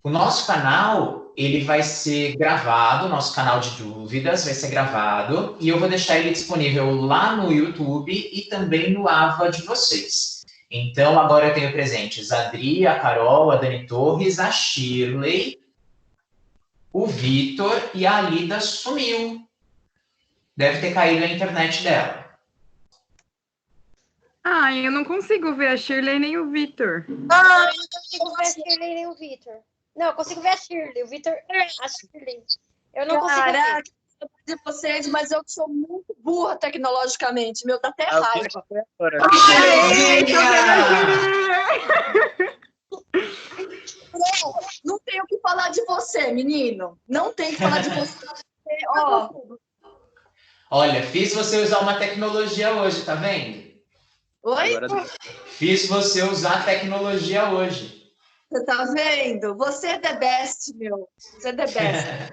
O nosso canal, ele vai ser gravado, nosso canal de dúvidas vai ser gravado, e eu vou deixar ele disponível lá no YouTube e também no Ava de vocês. Então, agora eu tenho presentes a Adri, a Carol, a Dani Torres, a Shirley, o Vitor e a Alida sumiu. Deve ter caído a internet dela. Eu não consigo ver a Shirley nem o Vitor. Eu não consigo ver a Shirley nem o Vitor. Não, eu consigo ver a Shirley. O Vitor, a Shirley. Eu não consigo ver. De vocês, mas eu sou muito burra tecnologicamente. Meu, dá até raiva. Não tenho o que falar de você, menino. Não tenho o que falar de você. Olha, fiz você usar uma tecnologia hoje, tá vendo? Oi? Fiz você usar a tecnologia hoje. Você tá vendo? Você é the best, meu. Você é the best.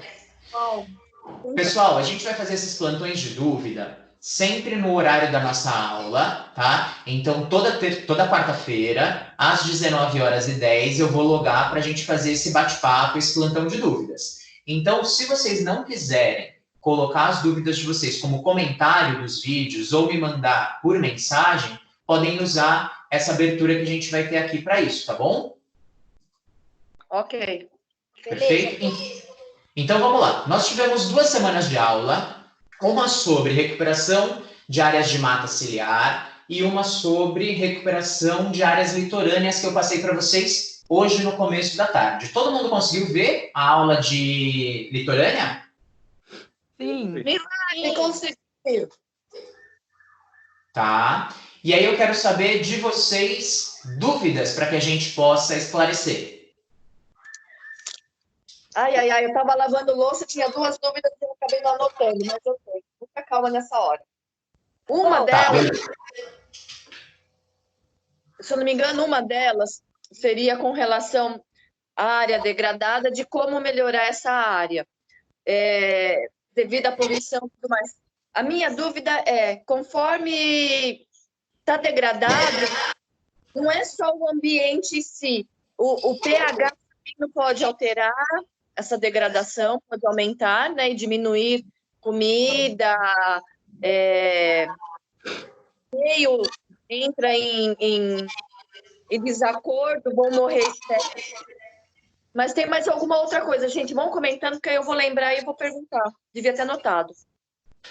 Pessoal, a gente vai fazer esses plantões de dúvida sempre no horário da nossa aula, tá? Então, toda quarta-feira, às 19h10, eu vou logar para a gente fazer esse bate-papo, esse plantão de dúvidas. Então, se vocês não quiserem colocar as dúvidas de vocês como comentário dos vídeos ou me mandar por mensagem, podem usar essa abertura que a gente vai ter aqui para isso, tá bom? Ok. Perfeito? Então, vamos lá. Nós tivemos 2 semanas de aula, uma sobre recuperação de áreas de mata ciliar e uma sobre recuperação de áreas litorâneas que eu passei para vocês hoje no começo da tarde. Todo mundo conseguiu ver a aula de litorânea? Sim. Me conseguiu. Tá. E aí eu quero saber de vocês dúvidas para que a gente possa esclarecer. Ai, eu tava lavando louça, tinha 2 dúvidas que eu acabei não anotando, mas eu tenho. Muita calma nessa hora. Uma delas, se eu não me engano, uma delas seria com relação à área degradada, de como melhorar essa área, devido à poluição e tudo mais. A minha dúvida é, conforme está degradado, não é só o ambiente em si, o pH também não pode alterar essa degradação, pode aumentar, né, e diminuir comida, meio entra em desacordo, vão morrer espécies. Mas tem mais alguma outra coisa, gente? Vão comentando, que aí eu vou lembrar e eu vou perguntar. Devia ter anotado.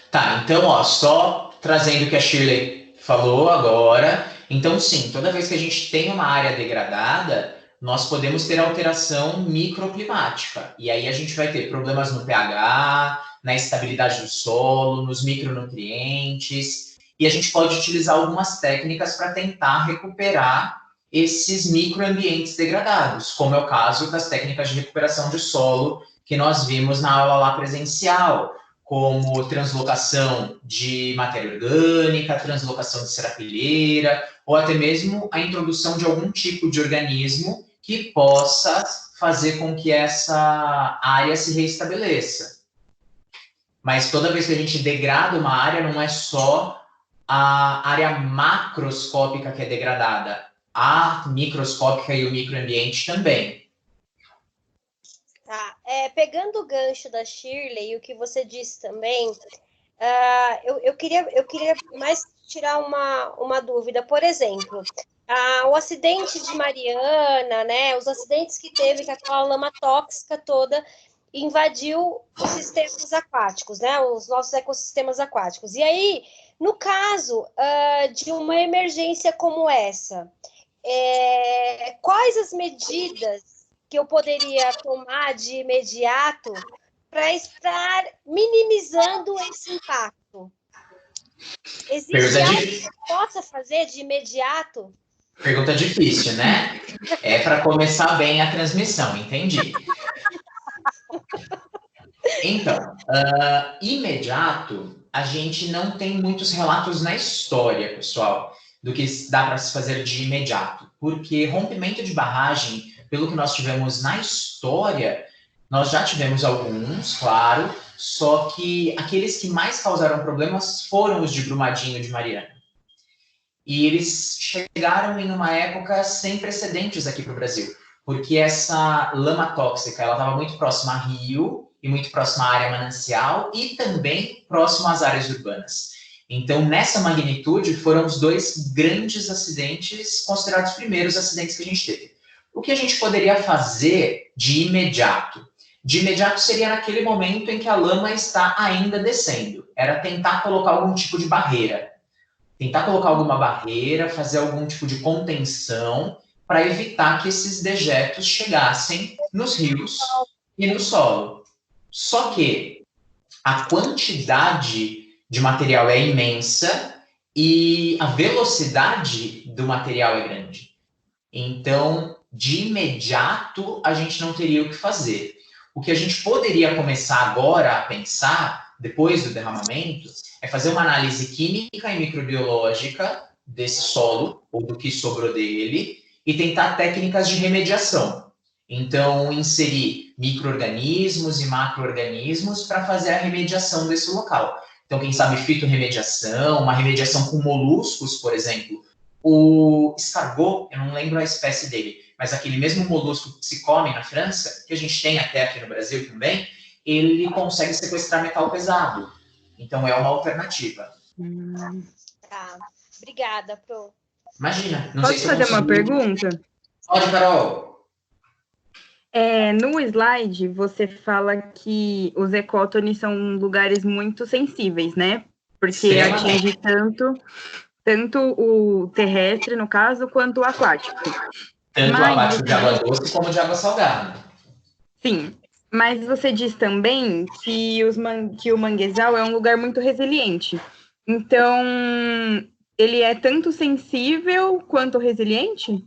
Tá, então, só trazendo o que a Shirley falou agora. Então, sim, toda vez que a gente tem uma área degradada, nós podemos ter alteração microclimática. E aí a gente vai ter problemas no pH, na estabilidade do solo, nos micronutrientes. E a gente pode utilizar algumas técnicas para tentar recuperar esses microambientes degradados, como é o caso das técnicas de recuperação de solo que nós vimos na aula lá presencial, como translocação de matéria orgânica, translocação de serapilheira, ou até mesmo a introdução de algum tipo de organismo que possa fazer com que essa área se reestabeleça. Mas toda vez que a gente degrada uma área, não é só a área macroscópica que é degradada, a microscópica e o microambiente também. Tá. Pegando o gancho da Shirley e o que você disse também, eu queria mais tirar uma dúvida. Por exemplo, o acidente de Mariana, né? Os acidentes que teve, que aquela lama tóxica toda invadiu os sistemas aquáticos, né? Os nossos ecossistemas aquáticos. E aí, no caso de uma emergência como essa, quais as medidas que eu poderia tomar de imediato para estar minimizando esse impacto? Existe algo que eu possa fazer de imediato? Pergunta difícil, né? É para começar bem a transmissão, entendi. Então, imediato, a gente não tem muitos relatos na história, pessoal, do que dá para se fazer de imediato. Porque rompimento de barragem, pelo que nós tivemos na história, nós já tivemos alguns, claro, só que aqueles que mais causaram problemas foram os de Brumadinho e de Mariana. E eles chegaram em uma época sem precedentes aqui para o Brasil. porque essa lama tóxica ela estava muito próxima a rio e muito próxima à área manancial e também próximo às áreas urbanas. Então, nessa magnitude, foram os 2 grandes acidentes considerados os primeiros acidentes que a gente teve. O que a gente poderia fazer de imediato? De imediato seria naquele momento em que a lama está ainda descendo. Era tentar colocar algum tipo de barreira. Tentar colocar alguma barreira, fazer algum tipo de contenção para evitar que esses dejetos chegassem nos rios e no solo. Só que a quantidade de material é imensa e a velocidade do material é grande. Então, de imediato, a gente não teria o que fazer. O que a gente poderia começar agora a pensar, depois do derramamento, é fazer uma análise química e microbiológica desse solo, ou do que sobrou dele, e tentar técnicas de remediação. Então, inserir micro-organismos e macro-organismos para fazer a remediação desse local. Então, quem sabe fitorremediação, uma remediação com moluscos, por exemplo. O escargot, eu não lembro a espécie dele, mas aquele mesmo molusco que se come na França, que a gente tem até aqui no Brasil também, ele consegue sequestrar metal pesado. Então, é uma alternativa. Tá. Obrigada, Pro. Imagina. Não Posso sei se eu fazer uma consegui. pergunta? Pode, Carol. No slide, você fala que os ecótones são lugares muito sensíveis, né? Porque Extremamente. atinge tanto o terrestre, no caso, quanto o aquático. Tanto Mas aquático de água doce como de água salgada. Sim, mas você diz também que o manguezal é um lugar muito resiliente. Então, ele é tanto sensível quanto resiliente?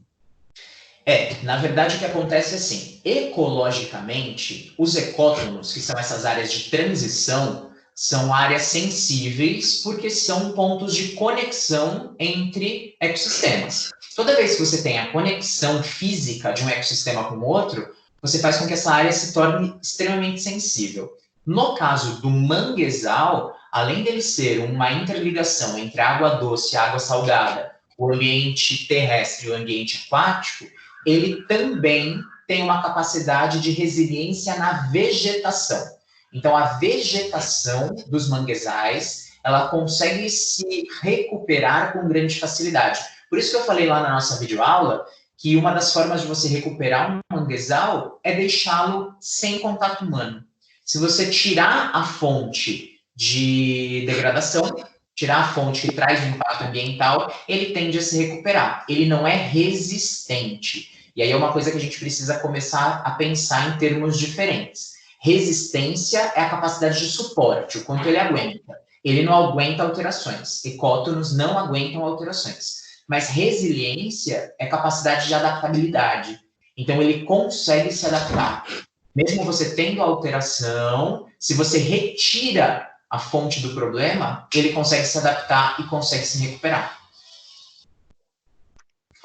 Na verdade, o que acontece é assim, ecologicamente, os ecótonos, que são essas áreas de transição, são áreas sensíveis porque são pontos de conexão entre ecossistemas. Toda vez que você tem a conexão física de um ecossistema com o outro, você faz com que essa área se torne extremamente sensível. No caso do manguezal, além dele ser uma interligação entre a água doce e a água salgada, o ambiente terrestre e o ambiente aquático, ele também tem uma capacidade de resiliência na vegetação. Então, a vegetação dos manguezais, ela consegue se recuperar com grande facilidade. Por isso que eu falei lá na nossa videoaula que uma das formas de você recuperar um manguezal é deixá-lo sem contato humano. Se você tirar a fonte de degradação, tirar a fonte que traz um impacto ambiental, ele tende a se recuperar. Ele não é resistente. E aí é uma coisa que a gente precisa começar a pensar em termos diferentes. Resistência é a capacidade de suporte, o quanto ele aguenta. Ele não aguenta alterações. Ecótonos não aguentam alterações. Mas resiliência é capacidade de adaptabilidade. Então, ele consegue se adaptar. Mesmo você tendo alteração, se você retira a fonte do problema, ele consegue se adaptar e consegue se recuperar.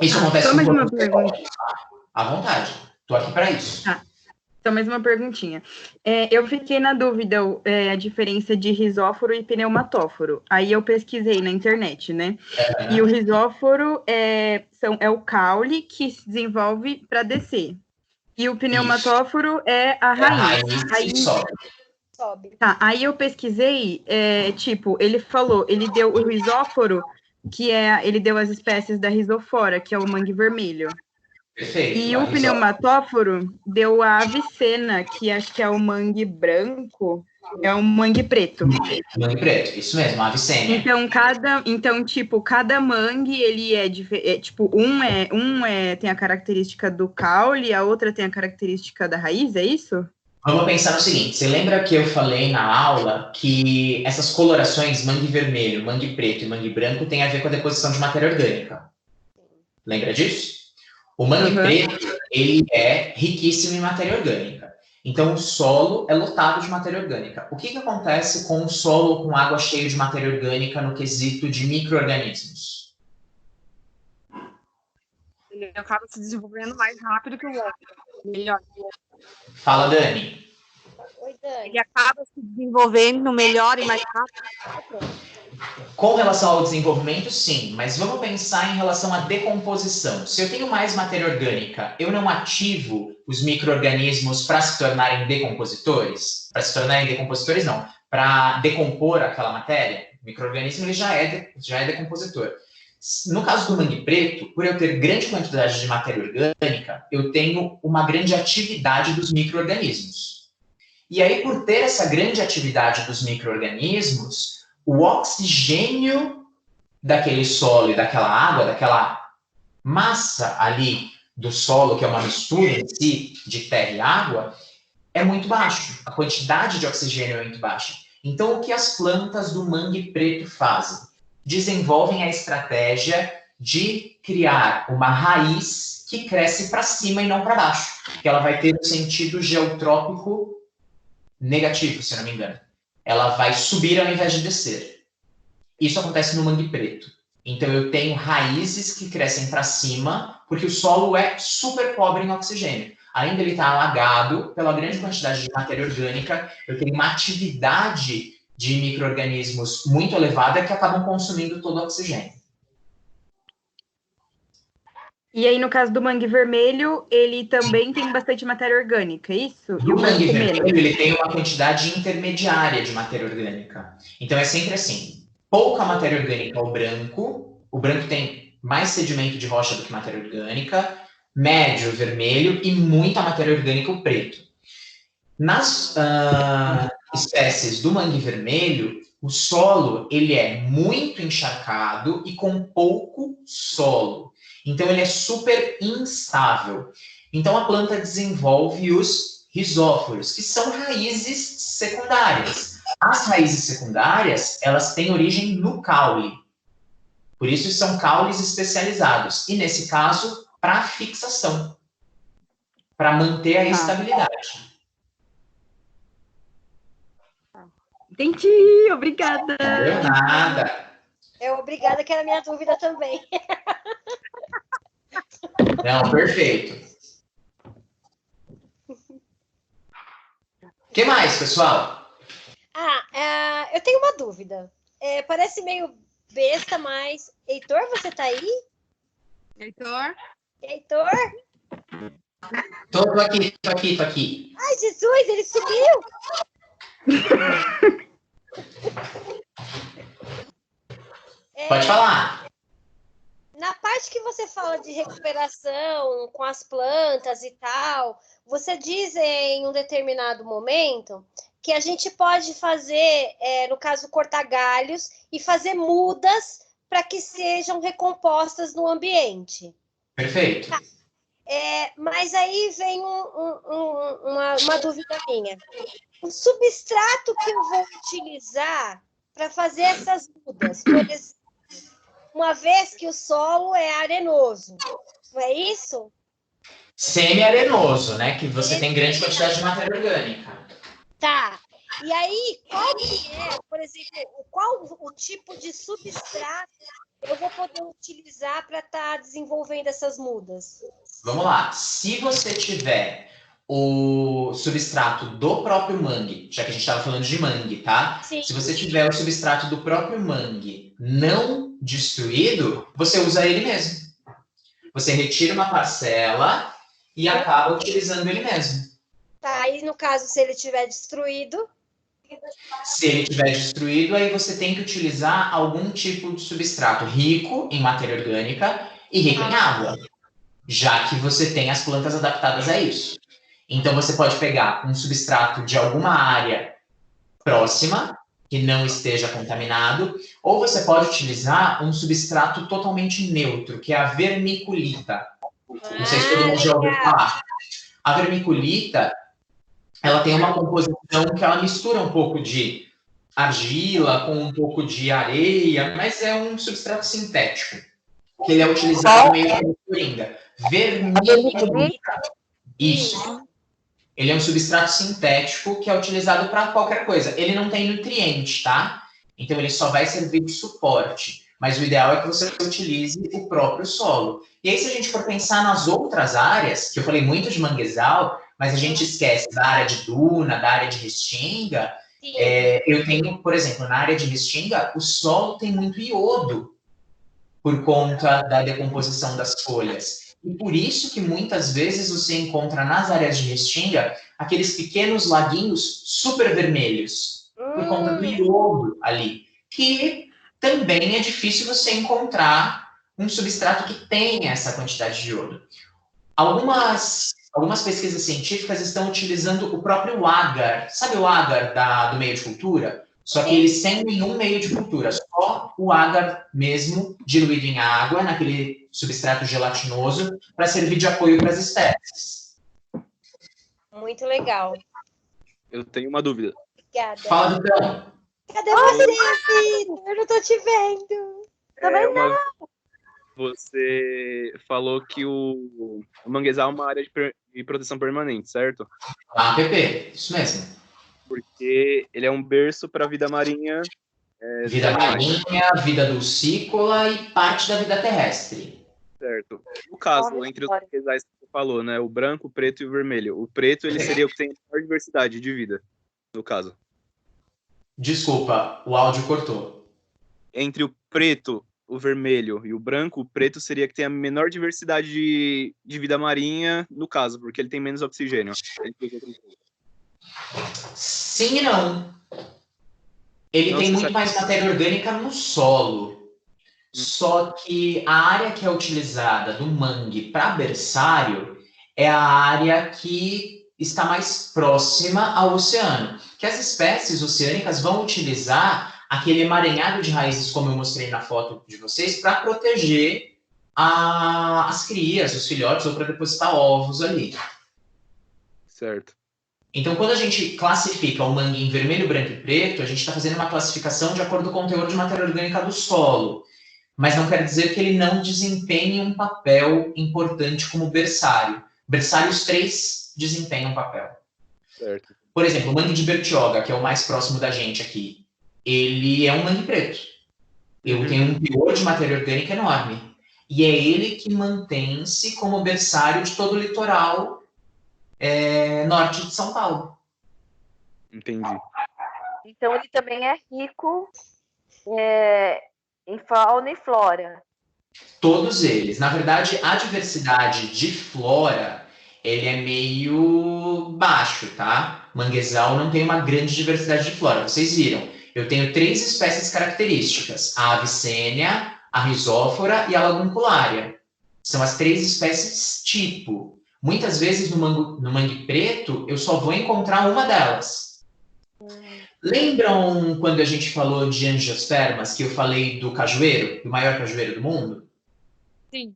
Isso acontece só com mais uma todos os pergunta. ecótonos, tá? À vontade. Estou aqui para isso. Só mais uma perguntinha. Eu fiquei na dúvida a diferença de risóforo e pneumatóforo. Aí eu pesquisei na internet, né? E o risóforo é o caule que se desenvolve para descer. E o pneumatóforo é a raiz. Aí sobe. Tá, aí eu pesquisei, ele deu o risóforo, ele deu as espécies da risofora, que é o mangue vermelho. Perfeito. E o pneumatóforo deu a avicena, que acho que é o mangue branco, é o mangue preto. Mangue preto, isso mesmo, a avicênia. Então, cada mangue, ele tem a característica do caule, a outra tem a característica da raiz, é isso? Vamos pensar no seguinte, você lembra que eu falei na aula que essas colorações, mangue vermelho, mangue preto e mangue branco, tem a ver com a deposição de matéria orgânica? Lembra disso? O mangue preto, ele é riquíssimo em matéria orgânica. Então, o solo é lotado de matéria orgânica. O que acontece com o solo com água cheia de matéria orgânica no quesito de micro-organismos? Ele acaba se desenvolvendo mais rápido que o outro. Melhor. Fala, Dani. Oi, Dani. Ele acaba se desenvolvendo melhor e mais rápido. Com relação ao desenvolvimento, sim, mas vamos pensar em relação à decomposição. Se eu tenho mais matéria orgânica, eu não ativo os micro-organismos para se tornarem decompositores? Para se tornarem decompositores, não. Para decompor aquela matéria, o micro-organismo ele já é decompositor. No caso do mangue preto, por eu ter grande quantidade de matéria orgânica, eu tenho uma grande atividade dos micro-organismos. E aí, por ter essa grande atividade dos micro-organismos, o oxigênio daquele solo e daquela água, daquela massa ali do solo, que é uma mistura em si de terra e água, é muito baixo. A quantidade de oxigênio é muito baixa. Então, o que as plantas do mangue preto fazem? Desenvolvem a estratégia de criar uma raiz que cresce para cima e não para baixo, que ela vai ter um sentido geotrópico negativo, se eu não me engano. Ela vai subir ao invés de descer. Isso acontece no mangue preto. Então, eu tenho raízes que crescem para cima, porque o solo é super pobre em oxigênio. Além dele estar alagado pela grande quantidade de matéria orgânica, eu tenho uma atividade de micro-organismos muito elevada que acabam consumindo todo o oxigênio. E aí, no caso do mangue vermelho, ele também tem bastante matéria orgânica, é isso? O mangue vermelho, ele tem uma quantidade intermediária de matéria orgânica. Então, é sempre assim, pouca matéria orgânica o branco tem mais sedimento de rocha do que matéria orgânica, médio o vermelho e muita matéria orgânica o preto. Nas espécies do mangue vermelho, o solo ele é muito encharcado e com pouco solo. Então, ele é super instável. Então, a planta desenvolve os rizóforos, que são raízes secundárias. As raízes secundárias, elas têm origem no caule. Por isso, são caules especializados. E, nesse caso, para fixação, para manter a estabilidade. Entendi, obrigada. Não deu nada. Obrigada, que era a minha dúvida também. Não, perfeito. O que mais, pessoal? Eu tenho uma dúvida. Parece meio besta, mas... Heitor, você tá aí? Heitor? Heitor? Tô aqui. Ai, Jesus, ele sumiu! Pode falar. Na parte que você fala de recuperação com as plantas e tal, você diz em um determinado momento que a gente pode fazer, no caso, cortar galhos e fazer mudas para que sejam recompostas no ambiente. Perfeito. Mas aí vem uma dúvida minha. O substrato que eu vou utilizar para fazer essas mudas, por exemplo, uma vez que o solo é arenoso, não é isso? Semi-arenoso, né? Que você tem grande quantidade de matéria orgânica. Tá. E aí, qual que por exemplo, qual o tipo de substrato eu vou poder utilizar para estar desenvolvendo essas mudas? Vamos lá. Se você tiver o substrato do próprio mangue, já que a gente estava falando de mangue, tá? Sim. Se você tiver o substrato do próprio mangue não destruído, você usa ele mesmo. Você retira uma parcela e acaba utilizando ele mesmo. Tá, e no caso, se ele estiver destruído? Se ele estiver destruído, aí você tem que utilizar algum tipo de substrato rico em matéria orgânica e rico em água, já que você tem as plantas adaptadas a isso. Então, você pode pegar um substrato de alguma área próxima, que não esteja contaminado, ou você pode utilizar um substrato totalmente neutro, que é a vermiculita. Não sei se todo mundo já ouviu falar. A vermiculita, ela tem uma composição que ela mistura um pouco de argila com um pouco de areia, mas é um substrato sintético, que ele é utilizado meio como coringa. Vermiculita. Isso. Ele é um substrato sintético que é utilizado para qualquer coisa. Ele não tem nutriente, tá? Então, ele só vai servir de suporte. Mas o ideal é que você utilize o próprio solo. E aí, se a gente for pensar nas outras áreas, que eu falei muito de manguezal, mas a gente esquece da área de duna, da área de restinga, Eu tenho, por exemplo, na área de Restinga, o solo tem muito iodo por conta da decomposição das folhas. E por isso que muitas vezes você encontra nas áreas de Restinga aqueles pequenos laguinhos super vermelhos, por conta do iodo ali, que também é difícil você encontrar um substrato que tenha essa quantidade de iodo. Algumas pesquisas científicas estão utilizando o próprio agar. Sabe o agar do meio de cultura? Só que ele sem nenhum meio de cultura, só o agar mesmo diluído em água, naquele substrato gelatinoso, para servir de apoio para as espécies. Muito legal. Eu tenho uma dúvida. Obrigada. Fala, Vitão. Cadê você, Vitor? Eu não tô te vendo. Também não. Você falou que o manguezal é uma área de proteção permanente, certo? APP, isso mesmo. Porque ele é um berço para a vida marinha. Vida marinha, vida dulcícola e parte da vida terrestre. Certo. No caso, entre os manguezais que você falou, né? O branco, o preto e o vermelho. O preto, ele seria o que tem maior diversidade de vida, no caso. Desculpa, o áudio cortou. Entre o preto, o vermelho e o branco, o preto seria que tem a menor diversidade de vida marinha, no caso, porque ele tem menos oxigênio. Sim e não. Ele tem muito mais matéria orgânica no solo. Só que a área que é utilizada do mangue para berçário é a área que está mais próxima ao oceano. Que as espécies oceânicas vão utilizar aquele emaranhado de raízes, como eu mostrei na foto de vocês, para proteger as crias, os filhotes, ou para depositar ovos ali. Certo. Então, quando a gente classifica o mangue em vermelho, branco e preto, a gente está fazendo uma classificação de acordo com o teor de matéria orgânica do solo. Mas não quer dizer que ele não desempenhe um papel importante como berçário. Berçários 3 desempenham um papel. Certo. Por exemplo, o mangue de Bertioga, que é o mais próximo da gente aqui, ele é um mangue preto. Ele tem um teor de matéria orgânica enorme. E é ele que mantém-se como berçário de todo o litoral norte de São Paulo. Entendi. Então ele também é rico em fauna e flora. Todos eles. Na verdade, a diversidade de flora, ele é meio baixo, tá? Manguezal não tem uma grande diversidade de flora. Vocês viram. Eu tenho 3 espécies características. A avicênia, a risófora e a laguncularia. São as 3 espécies tipo. Muitas vezes no mangue preto, eu só vou encontrar uma delas. Lembram quando a gente falou de angiospermas, que eu falei do cajueiro, do maior cajueiro do mundo? Sim.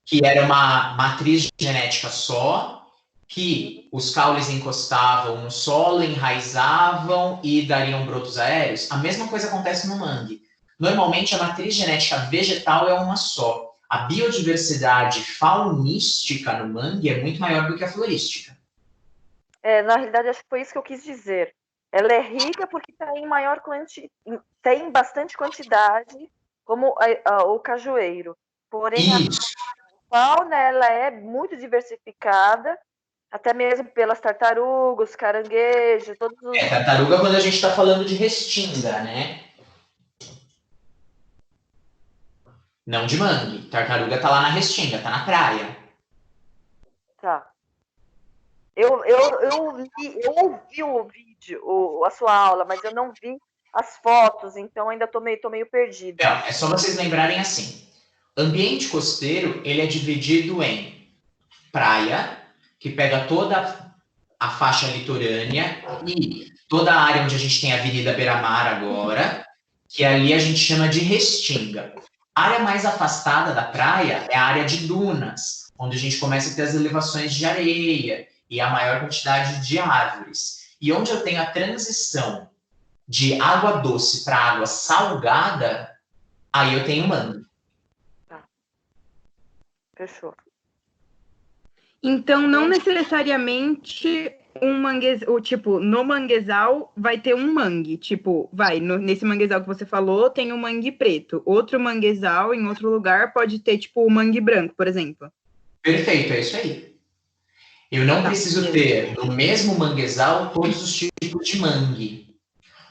Que era uma matriz genética só, que os caules encostavam no solo, enraizavam e dariam brotos aéreos. A mesma coisa acontece no mangue. Normalmente, a matriz genética vegetal é uma só. A biodiversidade faunística no mangue é muito maior do que a florística. Na realidade, acho que foi isso que eu quis dizer. Ela é rica porque tem bastante quantidade, como o cajueiro. Porém, Isso. a fauna ela é muito diversificada, até mesmo pelas tartarugas, caranguejos, todos os... Tartaruga quando a gente está falando de restinga, né? Não de mangue. Tartaruga tá lá na restinga, tá na praia. Tá. Eu ouvi o vídeo, a sua aula, mas eu não vi as fotos, então ainda tô meio perdida. É só vocês lembrarem assim. Ambiente costeiro, ele é dividido em praia, que pega toda a faixa litorânea e toda a área onde a gente tem a Avenida Beira-Mar agora, que ali a gente chama de restinga. A área mais afastada da praia é a área de dunas, onde a gente começa a ter as elevações de areia e a maior quantidade de árvores. E onde eu tenho a transição de água doce para água salgada, aí eu tenho mangue. Fechou. Então, não necessariamente no manguezal vai ter um mangue. Tipo, nesse manguezal que você falou, tem um mangue preto. Outro manguezal, em outro lugar, pode ter, tipo, o mangue branco, por exemplo. Perfeito, é isso aí. Eu não preciso ter, no mesmo manguezal, todos os tipos de mangue.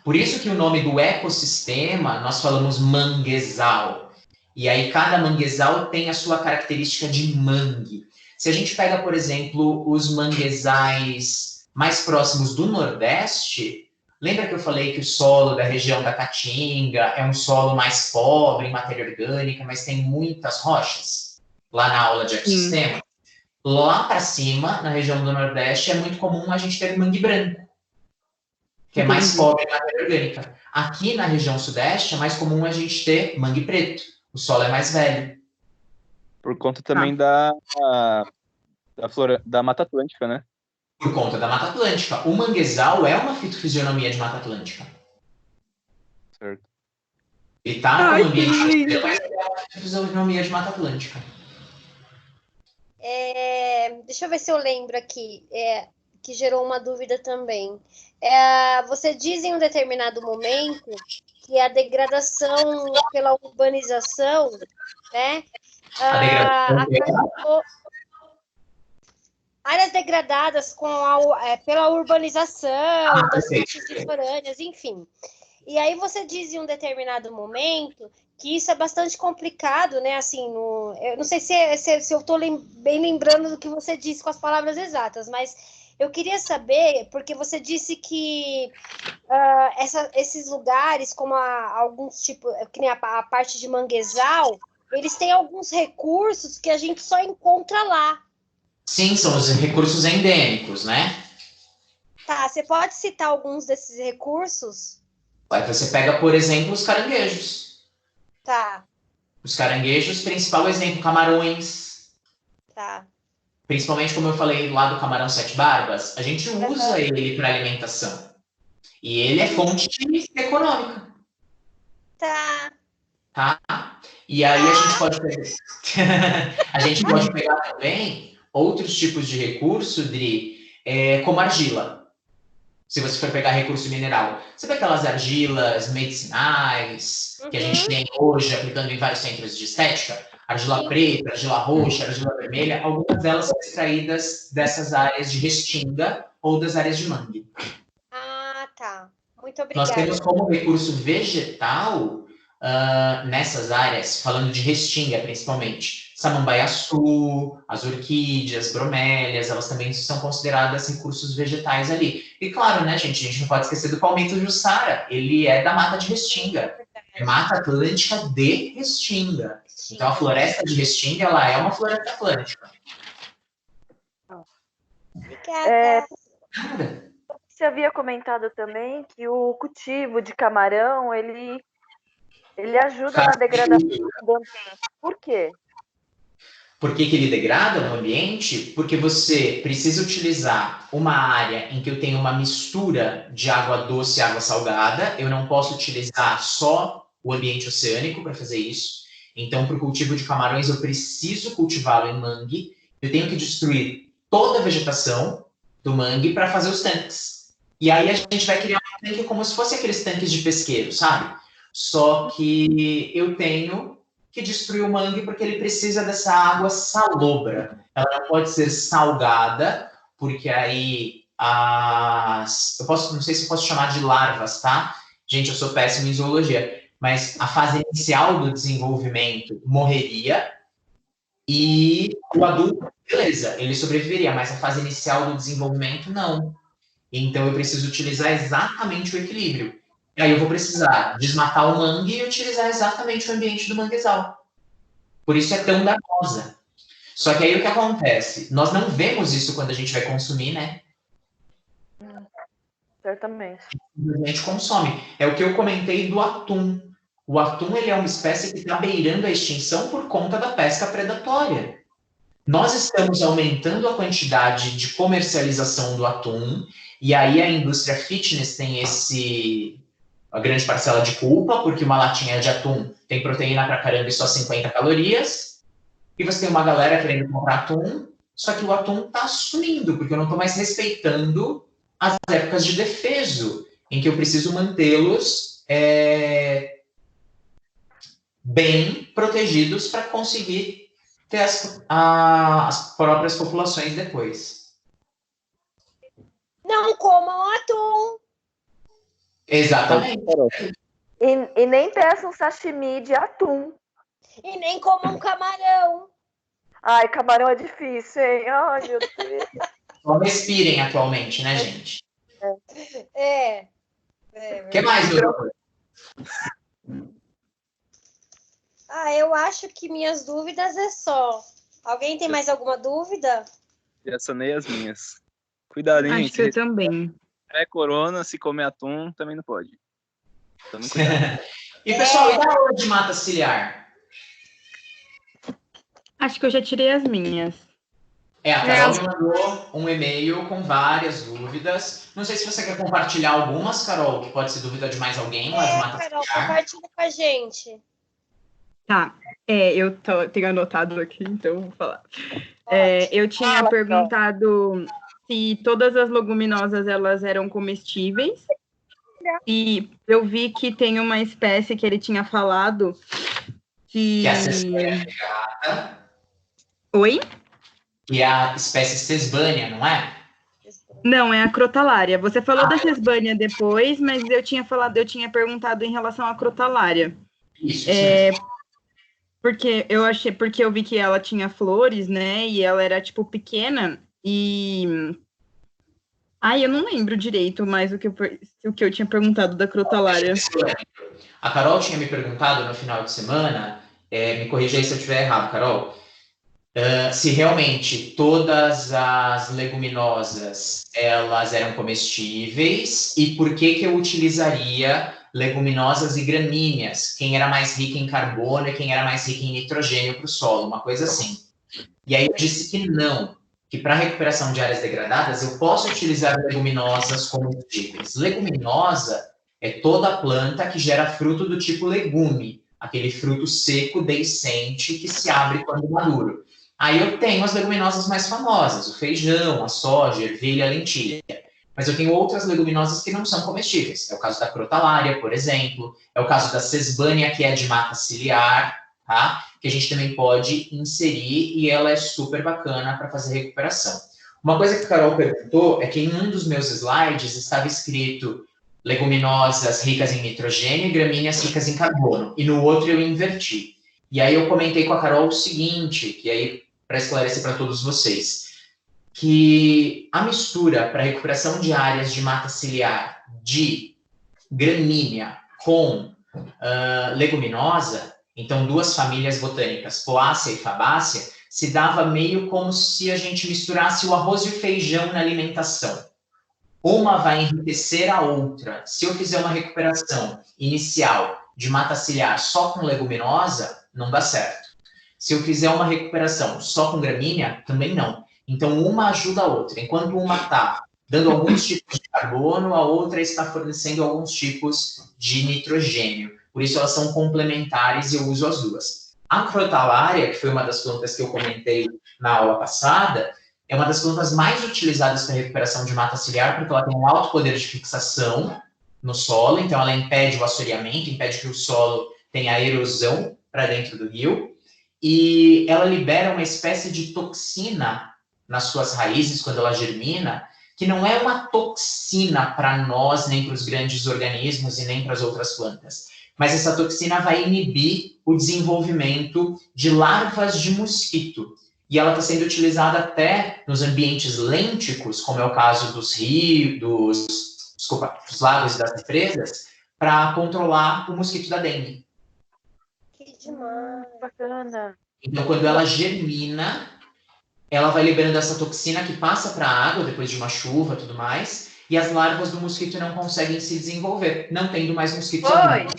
Por isso que o nome do ecossistema, nós falamos manguezal. E aí cada manguezal tem a sua característica de mangue. Se a gente pega, por exemplo, os manguezais mais próximos do Nordeste, lembra que eu falei que o solo da região da Caatinga é um solo mais pobre em matéria orgânica, mas tem muitas rochas? Lá na aula de ecossistema. Lá para cima, na região do Nordeste, é muito comum a gente ter mangue branco, que é mais pobre em matéria orgânica. Aqui na região Sudeste, é mais comum a gente ter mangue preto. O solo é mais velho. Por conta também da Mata Atlântica, né? Por conta da Mata Atlântica. O manguezal é uma fitofisionomia de Mata Atlântica. Certo. Ele está no ambiente, mas é uma fitofisionomia de Mata Atlântica. Deixa eu ver se eu lembro aqui, que gerou uma dúvida também. Você diz em um determinado momento que a degradação pela urbanização, né? Áreas degradadas pela urbanização, das faixas litorâneas, enfim. E aí você diz em um determinado momento que isso é bastante complicado, né? Assim, eu não sei se eu estou bem lembrando do que você disse com as palavras exatas, mas eu queria saber, porque você disse que esses lugares, como alguns tipos, que nem a parte de manguezal, eles têm alguns recursos que a gente só encontra lá. Sim, são os recursos endêmicos, né? Tá, você pode citar alguns desses recursos? Aí você pega, por exemplo, os caranguejos. Tá. Os caranguejos, principal exemplo, camarões. Tá. Principalmente, como eu falei lá do camarão sete barbas, a gente usa ele para alimentação. E ele é fonte econômica. Tá. E aí a gente pode pegar... a gente pode pegar também outros tipos de recurso, como argila. Se você for pegar recurso mineral. Você pega aquelas argilas medicinais que a gente tem hoje aplicando em vários centros de estética? Argila preta, argila roxa, argila vermelha. Algumas delas são extraídas dessas áreas de restinga ou das áreas de mangue. Tá. Muito obrigada. Nós temos como recurso vegetal nessas áreas, falando de restinga principalmente, samambaiaçu, as orquídeas, bromélias, elas também são consideradas recursos vegetais ali. E claro, né, gente, a gente não pode esquecer do palmito jussara, ele é da mata de restinga, é Mata Atlântica de restinga. Então a floresta de restinga, ela é uma floresta atlântica. Obrigada. Você havia comentado também que o cultivo de camarão, ele ajuda na degradação do ambiente. Por quê? Por que ele degrada no ambiente? Porque você precisa utilizar uma área em que eu tenho uma mistura de água doce e água salgada. Eu não posso utilizar só o ambiente oceânico para fazer isso. Então, para o cultivo de camarões, eu preciso cultivá-lo em mangue. Eu tenho que destruir toda a vegetação do mangue para fazer os tanques. E aí a gente vai criar um tanque como se fosse aqueles tanques de pesqueiro, sabe? Só que eu tenho que destruir o mangue porque ele precisa dessa água salobra. Ela não pode ser salgada, porque aí não sei se eu posso chamar de larvas, tá? Gente, eu sou péssimo em zoologia, mas a fase inicial do desenvolvimento morreria e o adulto, beleza, ele sobreviveria, mas a fase inicial do desenvolvimento, não. Então eu preciso utilizar exatamente o equilíbrio. E aí eu vou precisar desmatar o mangue e utilizar exatamente o ambiente do manguezal. Por isso é tão danosa. Só que aí o que acontece? Nós não vemos isso quando a gente vai consumir, né? Certamente. A gente consome. É o que eu comentei do atum. O atum, ele é uma espécie que está beirando a extinção por conta da pesca predatória. Nós estamos aumentando a quantidade de comercialização do atum, e aí a indústria fitness tem a grande parcela de culpa, porque uma latinha de atum tem proteína pra caramba e só 50 calorias, e você tem uma galera querendo comprar atum, só que o atum tá sumindo, porque eu não tô mais respeitando as épocas de defeso, em que eu preciso mantê-los bem protegidos para conseguir ter as próprias populações depois. Não comam atum. Exatamente. E nem peça um sashimi de atum. E nem como um camarão. Ai, camarão é difícil, hein? Ai, meu Deus. Só respirem atualmente, né, gente? O que mais, doutor? Eu acho que minhas dúvidas é só. Alguém tem mais alguma dúvida? Já sanei as minhas. Cuidado, hein, Acho gente? que eu também. É corona, se comer atum, também não pode. Tome cuidado. E, pessoal, e da aula de mata ciliar? Acho que eu já tirei as minhas. A Carol me mandou um e-mail com várias dúvidas. Não sei se você quer compartilhar algumas, Carol, que pode ser dúvida de mais alguém, mas mata Carol, ciliar. compartilha com a gente. Tá, eu tenho anotado aqui, então eu vou falar. Eu tinha perguntado se todas as leguminosas elas eram comestíveis. E eu vi que tem uma espécie que ele tinha falado que é a Sesbania regata. Oi? Que é a espécie Sesbania, não é? Não, é a crotalária. Você falou da Sesbania depois, mas eu tinha perguntado em relação à crotalária. Isso mesmo. Porque eu vi que ela tinha flores, né? E ela era, tipo, pequena. E... eu não lembro direito mais o que eu tinha perguntado da crotalária. A Carol tinha me perguntado no final de semana, me corrija aí se eu estiver errado, Carol, se realmente todas as leguminosas elas eram comestíveis e por que eu utilizaria leguminosas e gramíneas, quem era mais rica em carbono e quem era mais rica em nitrogênio para o solo, uma coisa assim. E aí eu disse que não, que para recuperação de áreas degradadas eu posso utilizar leguminosas comestíveis. Leguminosa é toda planta que gera fruto do tipo legume, aquele fruto seco deiscente que se abre quando maduro. Aí eu tenho as leguminosas mais famosas, o feijão, a soja, a ervilha, a lentilha. Mas eu tenho outras leguminosas que não são comestíveis. É o caso da crotalária, por exemplo. É o caso da Sesbania, que é de mata ciliar, tá? Que a gente também pode inserir e ela é super bacana para fazer recuperação. Uma coisa que a Carol perguntou é que em um dos meus slides estava escrito leguminosas ricas em nitrogênio e gramíneas ricas em carbono. E no outro eu inverti. E aí eu comentei com a Carol o seguinte, que aí para esclarecer para todos vocês, que a mistura para recuperação de áreas de mata ciliar de gramínea com leguminosa, então duas famílias botânicas, Poácea e Fabácea, se dava meio como se a gente misturasse o arroz e o feijão na alimentação. Uma vai enriquecer a outra. Se eu fizer uma recuperação inicial de mata ciliar só com leguminosa, não dá certo. Se eu fizer uma recuperação só com gramínea, também não. Então, uma ajuda a outra. Enquanto uma está dando alguns tipos de carbono, a outra está fornecendo alguns tipos de nitrogênio. Por isso, elas são complementares e eu uso as duas. A crotalária, que foi uma das plantas que eu comentei na aula passada, é uma das plantas mais utilizadas para recuperação de mata ciliar, porque ela tem um alto poder de fixação no solo, então ela impede o assoreamento, impede que o solo tenha erosão para dentro do rio, e ela libera uma espécie de toxina nas suas raízes, quando ela germina, que não é uma toxina para nós, nem para os grandes organismos e nem para as outras plantas. Mas essa toxina vai inibir o desenvolvimento de larvas de mosquito. E ela está sendo utilizada até nos ambientes lênticos, como é o caso dos rios, dos lagos e das represas, para controlar o mosquito da dengue. Que demais. Bacana. Então, quando ela germina, ela vai liberando essa toxina que passa para a água depois de uma chuva e tudo mais, e as larvas do mosquito não conseguem se desenvolver, não tendo mais mosquitos adultos.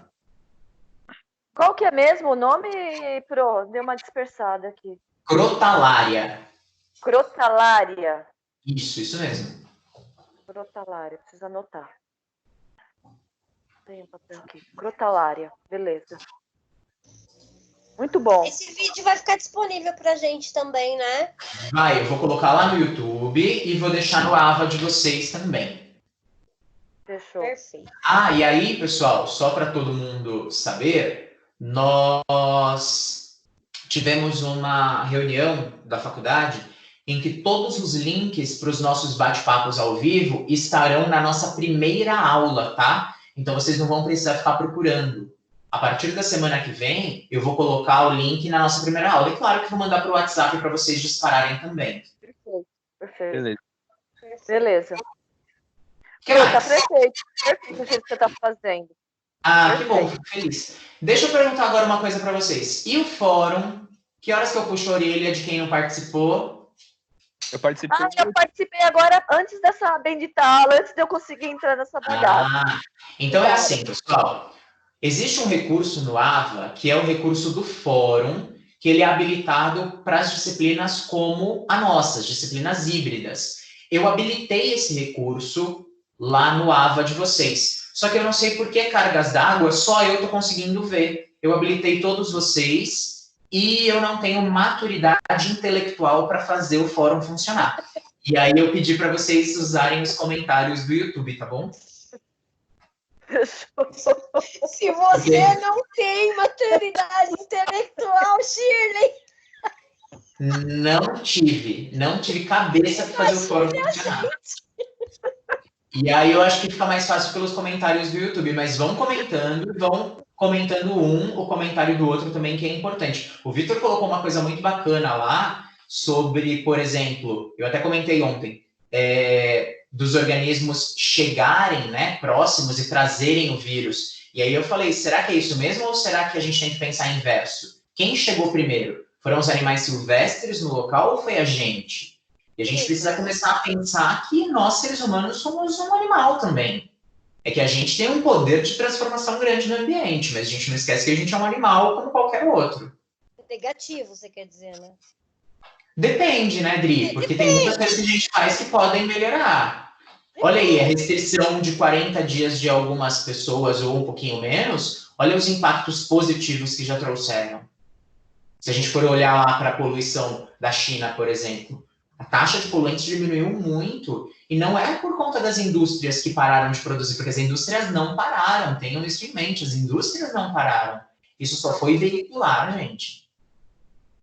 Qual que é mesmo o nome, Pro? Deu uma dispersada aqui. Crotalária. Crotalária. Isso mesmo. Crotalária, precisa anotar. Tem um papel aqui. Crotalária, beleza. Muito bom. Esse vídeo vai ficar disponível pra gente também, né? Vai, eu vou colocar lá no YouTube e vou deixar no AVA de vocês também. Fechou. Perfeito. E aí, pessoal, só para todo mundo saber, nós tivemos uma reunião da faculdade em que todos os links para os nossos bate-papos ao vivo estarão na nossa primeira aula, tá? Então, vocês não vão precisar ficar procurando. A partir da semana que vem, eu vou colocar o link na nossa primeira aula. E claro que vou mandar para o WhatsApp para vocês dispararem também. Perfeito. Beleza. Beleza. Que Tá mais? perfeito. Perfeito o jeito que você tá fazendo. Ah, que bom, fico feliz. Deixa eu perguntar agora uma coisa para vocês. E o fórum? Que horas que eu puxo a orelha de quem não participou? Eu participei. Eu participei agora antes dessa bendita aula, antes de eu conseguir entrar nessa bagaça. Então é assim, pessoal. Existe um recurso no AVA, que é o recurso do fórum, que ele é habilitado para as disciplinas como a nossa, as disciplinas híbridas. Eu habilitei esse recurso lá no AVA de vocês. Só que eu não sei por que cargas d'água, só eu estou conseguindo ver. Eu habilitei todos vocês e eu não tenho maturidade intelectual para fazer o fórum funcionar. E aí eu pedi para vocês usarem os comentários do YouTube, tá bom? Se você não tem maturidade intelectual, Shirley. Não tive cabeça para fazer o fórum funcionar. E aí eu acho que fica mais fácil pelos comentários do YouTube, mas vão comentando o comentário do outro também, que é importante. O Vitor colocou uma coisa muito bacana lá sobre, por exemplo, eu até comentei ontem, dos organismos chegarem, né, próximos e trazerem o vírus. E aí eu falei, será que é isso mesmo ou será que a gente tem que pensar inverso? Quem chegou primeiro? Foram os animais silvestres no local ou foi a gente? E a gente precisa começar a pensar que nós, seres humanos, somos um animal também. É que a gente tem um poder de transformação grande no ambiente, mas a gente não esquece que a gente é um animal como qualquer outro. Negativo, você quer dizer, né? Depende, né, Dri? Porque tem muitas coisas que a gente faz que podem melhorar. Olha aí, a restrição de 40 dias de algumas pessoas ou um pouquinho menos, olha os impactos positivos que já trouxeram. Se a gente for olhar lá para a poluição da China, por exemplo, a taxa de poluentes diminuiu muito, e não é por conta das indústrias que pararam de produzir, porque as indústrias não pararam, tenham isso em mente, as indústrias não pararam. Isso só foi veicular, gente.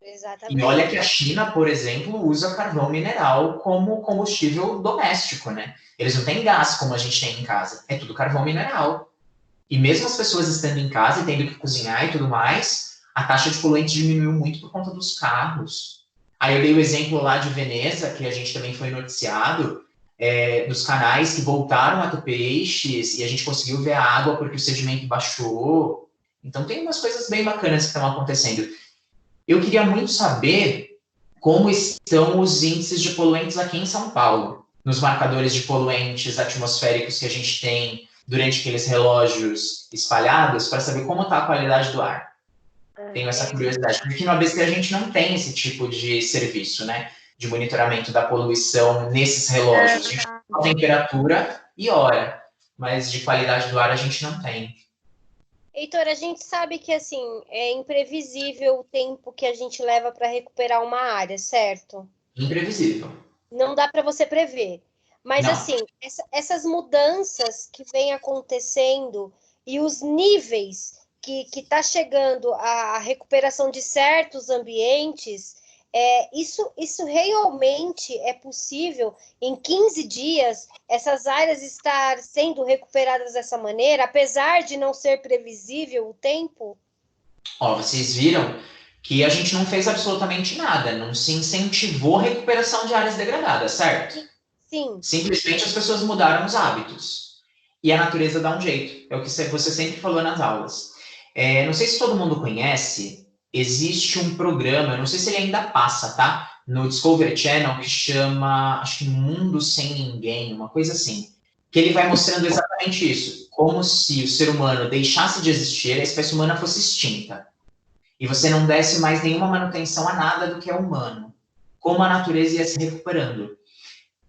Exatamente. E olha que a China, por exemplo, usa carvão mineral como combustível doméstico, né? Eles não têm gás como a gente tem em casa, é tudo carvão mineral. E mesmo as pessoas estando em casa e tendo que cozinhar e tudo mais, a taxa de poluentes diminuiu muito por conta dos carros. Aí eu dei o exemplo lá de Veneza, que a gente também foi noticiado, dos canais que voltaram a ter peixes, e a gente conseguiu ver a água porque o sedimento baixou. Então tem umas coisas bem bacanas que estão acontecendo. Eu queria muito saber como estão os índices de poluentes aqui em São Paulo, nos marcadores de poluentes atmosféricos que a gente tem durante aqueles relógios espalhados, para saber como está a qualidade do ar. Tenho essa curiosidade, porque uma vez que a gente não tem esse tipo de serviço, né, de monitoramento da poluição nesses relógios. A gente tem a temperatura e hora, mas de qualidade do ar a gente não tem. Heitor, a gente sabe que, assim, é imprevisível o tempo que a gente leva para recuperar uma área, certo? Imprevisível. Não dá para você prever. Mas, assim, essas mudanças que vêm acontecendo e os níveis que está chegando a recuperação de certos ambientes, isso realmente é possível em 15 dias essas áreas estar sendo recuperadas dessa maneira, apesar de não ser previsível o tempo? Vocês viram que a gente não fez absolutamente nada, não se incentivou a recuperação de áreas degradadas, certo? Sim. Simplesmente as pessoas mudaram os hábitos. E a natureza dá um jeito, é o que você sempre falou nas aulas. Não sei se todo mundo conhece, existe um programa, não sei se ele ainda passa, tá? No Discovery Channel, que chama, acho que Mundo Sem Ninguém, uma coisa assim. Que ele vai mostrando exatamente isso. Como se o ser humano deixasse de existir, a espécie humana fosse extinta. E você não desse mais nenhuma manutenção a nada do que é humano. Como a natureza ia se recuperando.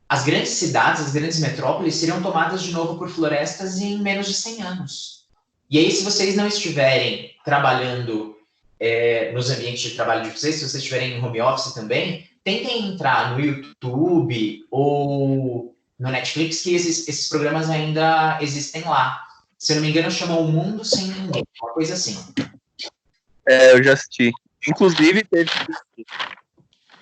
As grandes cidades, as grandes metrópoles seriam tomadas de novo por florestas em menos de 100 anos. E aí, se vocês não estiverem trabalhando nos ambientes de trabalho de vocês, se vocês estiverem em home office também, tentem entrar no YouTube ou no Netflix, que esses programas ainda existem lá. Se eu não me engano, chama O Mundo Sem Ninguém, uma coisa assim. Eu já assisti. Inclusive, teve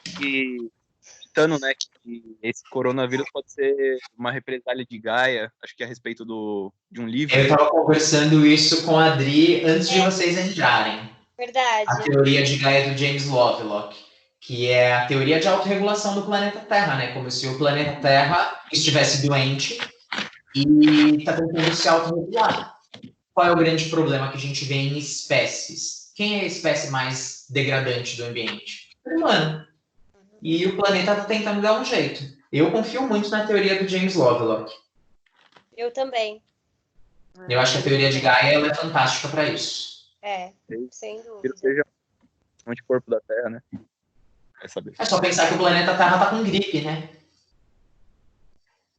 que, citando, né, que que esse coronavírus pode ser uma represália de Gaia, acho que é a respeito de um livro. Eu estava conversando isso com a Adri antes de vocês entrarem. Verdade. A teoria de Gaia do James Lovelock, que é a teoria de autorregulação do planeta Terra, né? Como se o planeta Terra estivesse doente e está tentando se autorregular. Qual é o grande problema que a gente vê em espécies? Quem é a espécie mais degradante do ambiente? O ser humano. E o planeta está tentando dar um jeito. Eu confio muito na teoria do James Lovelock. Eu também. Eu acho que a teoria de Gaia ela é fantástica para isso. Sem Que dúvida. seja um anticorpo da Terra, né? Vai saber. É só pensar que o planeta Terra está com gripe, né?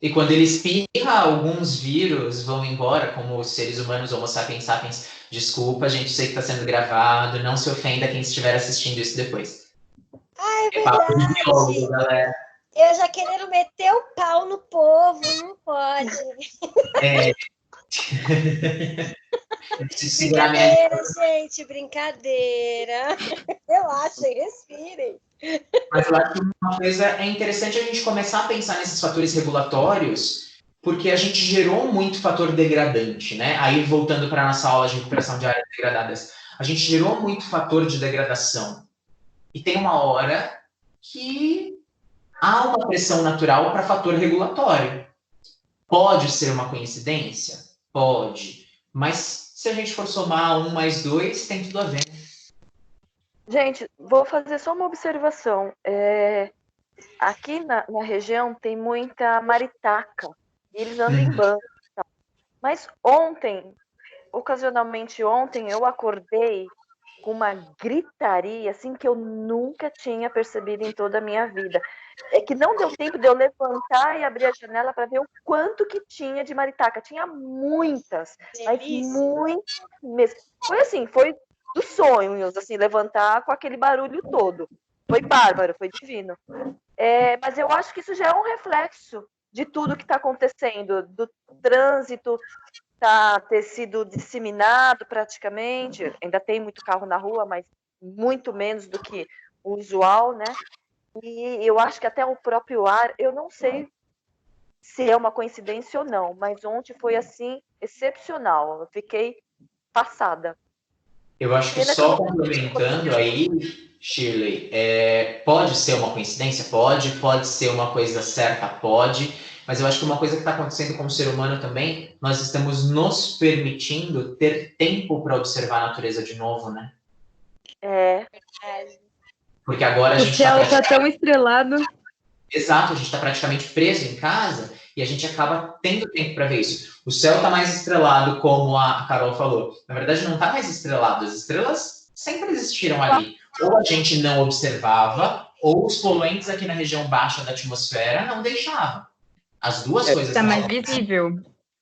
E quando ele espirra, alguns vírus vão embora, como os seres humanos, Homo sapiens sapiens. Desculpa, gente, sei que está sendo gravado. Não se ofenda quem estiver assistindo isso depois. É Papo de verdade. biólogo, galera. Eu já querendo meter o pau no povo, não pode. Eu preciso segurar minha... Brincadeira, gente, brincadeira. Relaxem, respirem. Mas eu acho que uma coisa é interessante a gente começar a pensar nesses fatores regulatórios, porque a gente gerou muito fator degradante, né? Aí, voltando para a nossa aula de recuperação de áreas degradadas, a gente gerou muito fator de degradação. E tem uma hora que há uma pressão natural para fator regulatório. Pode ser uma coincidência? Pode. Mas se a gente for somar 1 mais 2, tem tudo a ver. Gente, vou fazer só uma observação. Aqui na região tem muita maritaca. E eles andam em bando. Tá? Mas ocasionalmente ontem, eu acordei com uma gritaria assim que eu nunca tinha percebido em toda a minha vida. É que não deu tempo de eu levantar e abrir a janela para ver o quanto que tinha de maritaca. Tinha muitas, mas muitas mesmo. Foi assim, foi dos sonhos, assim, levantar com aquele barulho todo. Foi bárbaro, foi divino. Mas eu acho que isso já é um reflexo de tudo que está acontecendo, do trânsito ter sido disseminado praticamente. Ainda tem muito carro na rua, mas muito menos do que o usual, né? E eu acho que até o próprio ar, eu não sei se é uma coincidência ou não, mas ontem foi assim, excepcional. Eu fiquei passada. Eu acho que só complementando aí, Shirley, pode ser uma coincidência? Pode ser uma coisa certa? Pode, mas eu acho que uma coisa que está acontecendo com o ser humano também, nós estamos nos permitindo ter tempo para observar a natureza de novo, né? Porque agora a gente o céu está tão estrelado. Exato, a gente está praticamente preso em casa e a gente acaba tendo tempo para ver isso. O céu está mais estrelado, como a Carol falou. Na verdade, não está mais estrelado. As estrelas sempre existiram ali. Ou a gente não observava, ou os poluentes aqui na região baixa da atmosfera não deixavam. As duas coisas. Está mais visível.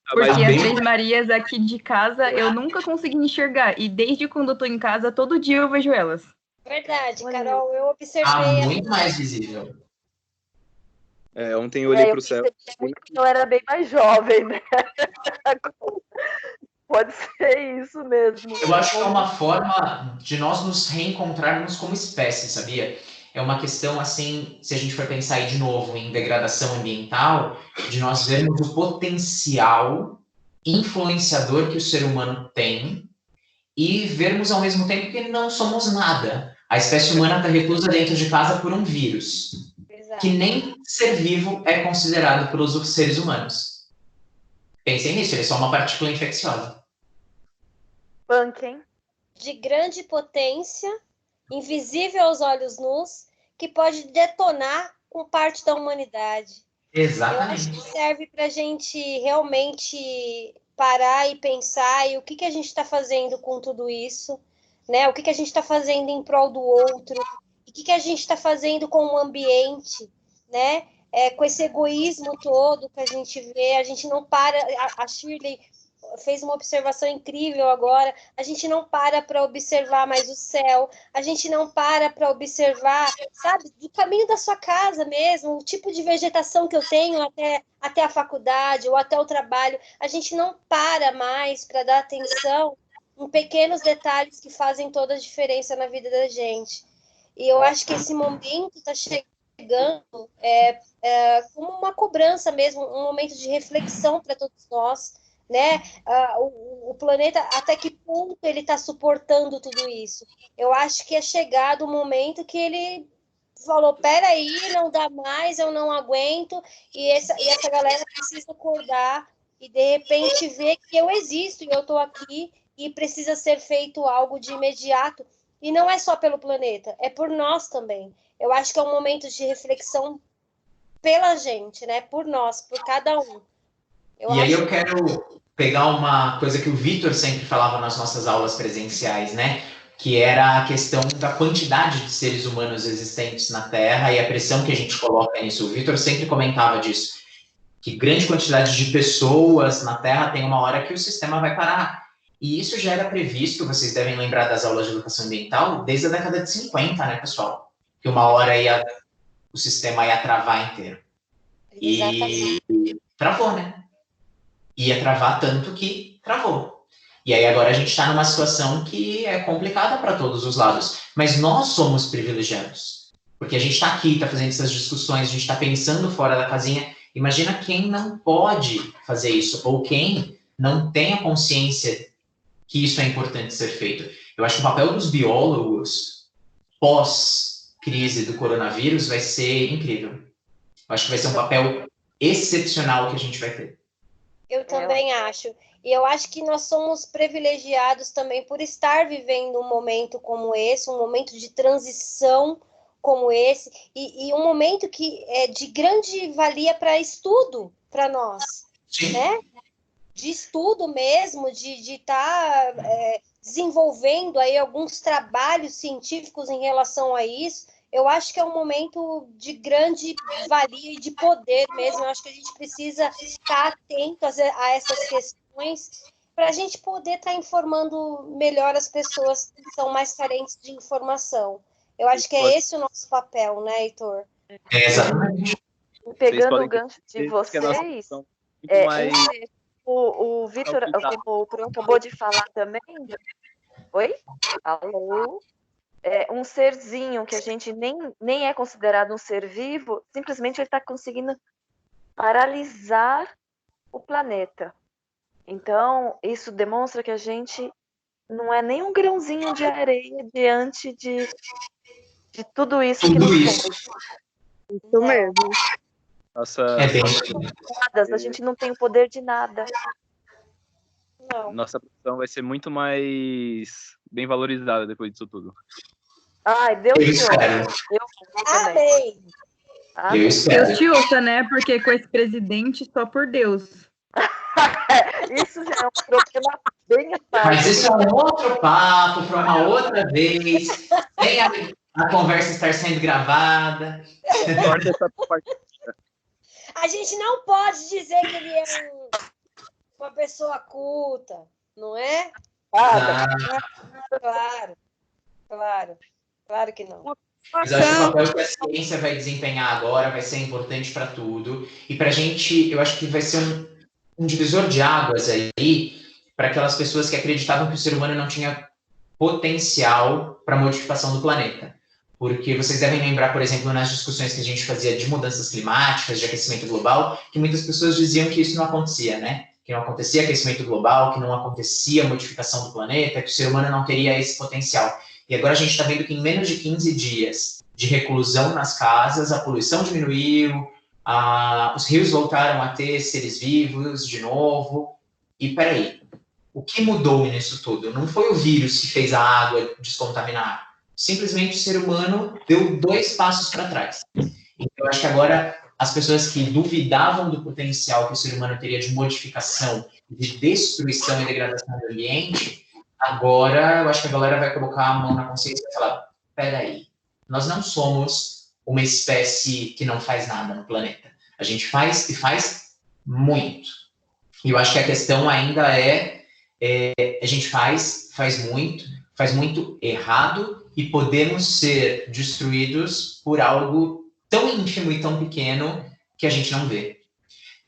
Porque as Três Marias aqui de casa eu nunca consegui enxergar. E desde quando eu estou em casa, todo dia eu vejo elas. Verdade, Carol, eu observei. Muito mais visível. Ontem eu olhei para o céu. Eu era bem mais jovem, né? Pode ser isso mesmo. Eu acho que é uma forma de nós nos reencontrarmos como espécie, sabia? É uma questão, assim, se a gente for pensar aí de novo em degradação ambiental, de nós vermos o potencial influenciador que o ser humano tem e vermos ao mesmo tempo que não somos nada. A espécie humana está reclusa dentro de casa por um vírus, que nem ser vivo é considerado pelos seres humanos. Pensem nisso, ele é só uma partícula infecciosa. Punk, hein? De grande potência, invisível aos olhos nus, que pode detonar com parte da humanidade. Exatamente. Eu acho que serve para a gente realmente parar e pensar e o que a gente está fazendo com tudo isso, né? O que a gente está fazendo em prol do outro, e o que a gente está fazendo com o ambiente, né? Com esse egoísmo todo que a gente vê, a gente não para. A Shirley fez uma observação incrível agora. A gente não para observar mais o céu, a gente não para observar, sabe, do caminho da sua casa mesmo, o tipo de vegetação que eu tenho até a faculdade ou até o trabalho. A gente não para mais para dar atenção em pequenos detalhes que fazem toda a diferença na vida da gente. E eu acho que esse momento está chegando chegando como uma cobrança mesmo, um momento de reflexão para todos nós, né? O planeta, até que ponto ele está suportando tudo isso? Eu acho que é chegado o momento que ele falou, peraí, não dá mais, eu não aguento, e essa galera precisa acordar e, de repente, ver que eu existo e eu estou aqui e precisa ser feito algo de imediato. E não é só pelo planeta, é por nós também. Eu acho que é um momento de reflexão pela gente, né? Por nós, por cada um. Eu quero pegar uma coisa que o Vitor sempre falava nas nossas aulas presenciais, né? Que era a questão da quantidade de seres humanos existentes na Terra e a pressão que a gente coloca nisso. O Vitor sempre comentava disso, que grande quantidade de pessoas na Terra tem uma hora que o sistema vai parar. E isso já era previsto, vocês devem lembrar das aulas de educação ambiental, desde a década de 50, né, pessoal? Que uma hora o sistema ia travar inteiro. Exatamente. E travou, né? Ia travar tanto que travou. E aí agora a gente está numa situação que é complicada para todos os lados. Mas nós somos privilegiados. Porque a gente está aqui, está fazendo essas discussões, a gente está pensando fora da casinha. Imagina quem não pode fazer isso, ou quem não tem a consciência que isso é importante ser feito. Eu acho que o papel dos biólogos pós-crise do coronavírus vai ser incrível. Eu acho que vai ser um papel excepcional que a gente vai ter. Eu também acho. E eu acho que nós somos privilegiados também por estar vivendo um momento como esse, um momento de transição como esse, e um momento que é de grande valia para estudo para nós. Sim. Né? De estudo mesmo, de estar desenvolvendo aí alguns trabalhos científicos em relação a isso. Eu acho que é um momento de grande valia e de poder mesmo. Eu acho que a gente precisa estar atento a essas questões para a gente poder estar informando melhor as pessoas que são mais carentes de informação. Eu acho que é esse o nosso papel, né, Heitor? Exatamente. Pegando o gancho de vocês, mais... o Vitor, como o Pro acabou de falar também. Oi? Alô? Um serzinho que a gente nem é considerado um ser vivo, simplesmente ele está conseguindo paralisar o planeta. Então, isso demonstra que a gente não é nem um grãozinho de areia diante de tudo isso que nos tem. Isso mesmo. Nossa, A gente não tem o poder de nada. Não. Nossa profissão vai ser muito mais bem valorizada depois disso tudo. Ai, Deus te ouça. Amém. Eu espero. Deus te ouça, né? Porque com esse presidente, só por Deus. Isso já é um problema bem à parte. Mas isso é um outro papo para uma outra vez. Sem a conversa estar sendo gravada. A gente não pode dizer que ele é uma pessoa culta, não é? Claro que não. Mas eu acho que o papel que a ciência vai desempenhar agora vai ser importante para tudo. E para a gente, eu acho que vai ser um divisor de águas aí para aquelas pessoas que acreditavam que o ser humano não tinha potencial para modificação do planeta. Porque vocês devem lembrar, por exemplo, nas discussões que a gente fazia de mudanças climáticas, de aquecimento global, que muitas pessoas diziam que isso não acontecia, né? Que não acontecia aquecimento global, que não acontecia modificação do planeta, que o ser humano não teria esse potencial. E agora a gente está vendo que em menos de 15 dias de reclusão nas casas, a poluição diminuiu, os rios voltaram a ter seres vivos de novo. E peraí, o que mudou nisso tudo? Não foi o vírus que fez a água descontaminar. Simplesmente o ser humano deu 2 passos para trás. Então, eu acho que agora as pessoas que duvidavam do potencial que o ser humano teria de modificação, de destruição e degradação do ambiente, agora eu acho que a galera vai colocar a mão na consciência e falar, peraí, nós não somos uma espécie que não faz nada no planeta. A gente faz e faz muito. E eu acho que a questão ainda a gente faz muito errado e podemos ser destruídos por algo tão íntimo e tão pequeno que a gente não vê.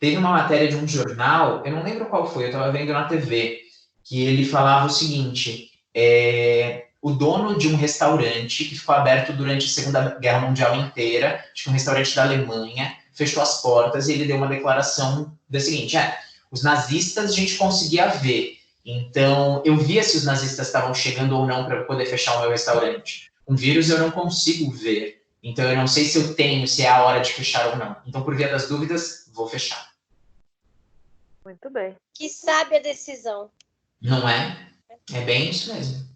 Teve uma matéria de um jornal, eu não lembro qual foi, eu estava vendo na TV, que ele falava o seguinte, o dono de um restaurante que ficou aberto durante a Segunda Guerra Mundial inteira, acho que um restaurante da Alemanha, fechou as portas e ele deu uma declaração da seguinte, os nazistas a gente conseguia ver, então eu via se os nazistas estavam chegando ou não para poder fechar o meu restaurante. Um vírus eu não consigo ver, então eu não sei se é a hora de fechar ou não. Então, por via das dúvidas, vou fechar. Muito bem. Que sábia decisão. Não é? É bem isso mesmo.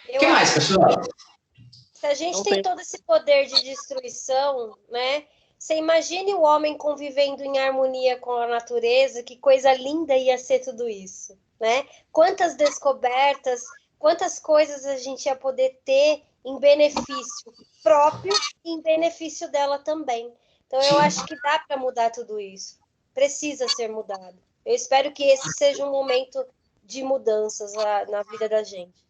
O Eu que mais, acho pessoal? Se a gente Não tem tem. todo esse poder de destruição, né? Você imagine o homem convivendo em harmonia com a natureza, que coisa linda ia ser tudo isso, né? Quantas descobertas, quantas coisas a gente ia poder ter em benefício próprio e em benefício dela também. Então, eu Sim. acho que dá para mudar tudo isso. Precisa ser mudado. Eu espero que esse seja um momento de mudanças na vida da gente.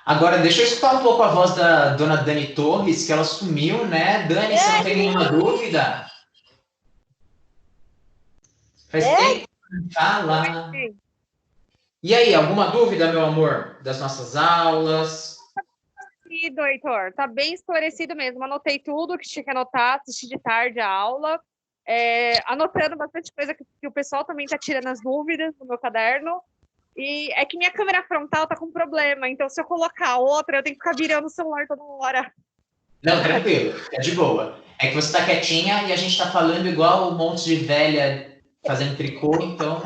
Agora, deixa eu escutar um pouco a voz da dona Dani Torres, que ela sumiu, né? Dani, você não tem nenhuma dúvida? Faz tempo que não fala. E aí, alguma dúvida, meu amor, das nossas aulas? Esclarecido, Heitor. Tá bem esclarecido mesmo. Anotei tudo que tinha que anotar, assisti de tarde a aula, anotando bastante coisa que o pessoal também tá tirando as dúvidas no meu caderno. E é que minha câmera frontal tá com problema, então se eu colocar outra, eu tenho que ficar virando o celular toda hora. Não, tranquilo, é de boa. É que você tá quietinha e a gente tá falando igual um monte de velha fazendo tricô, então...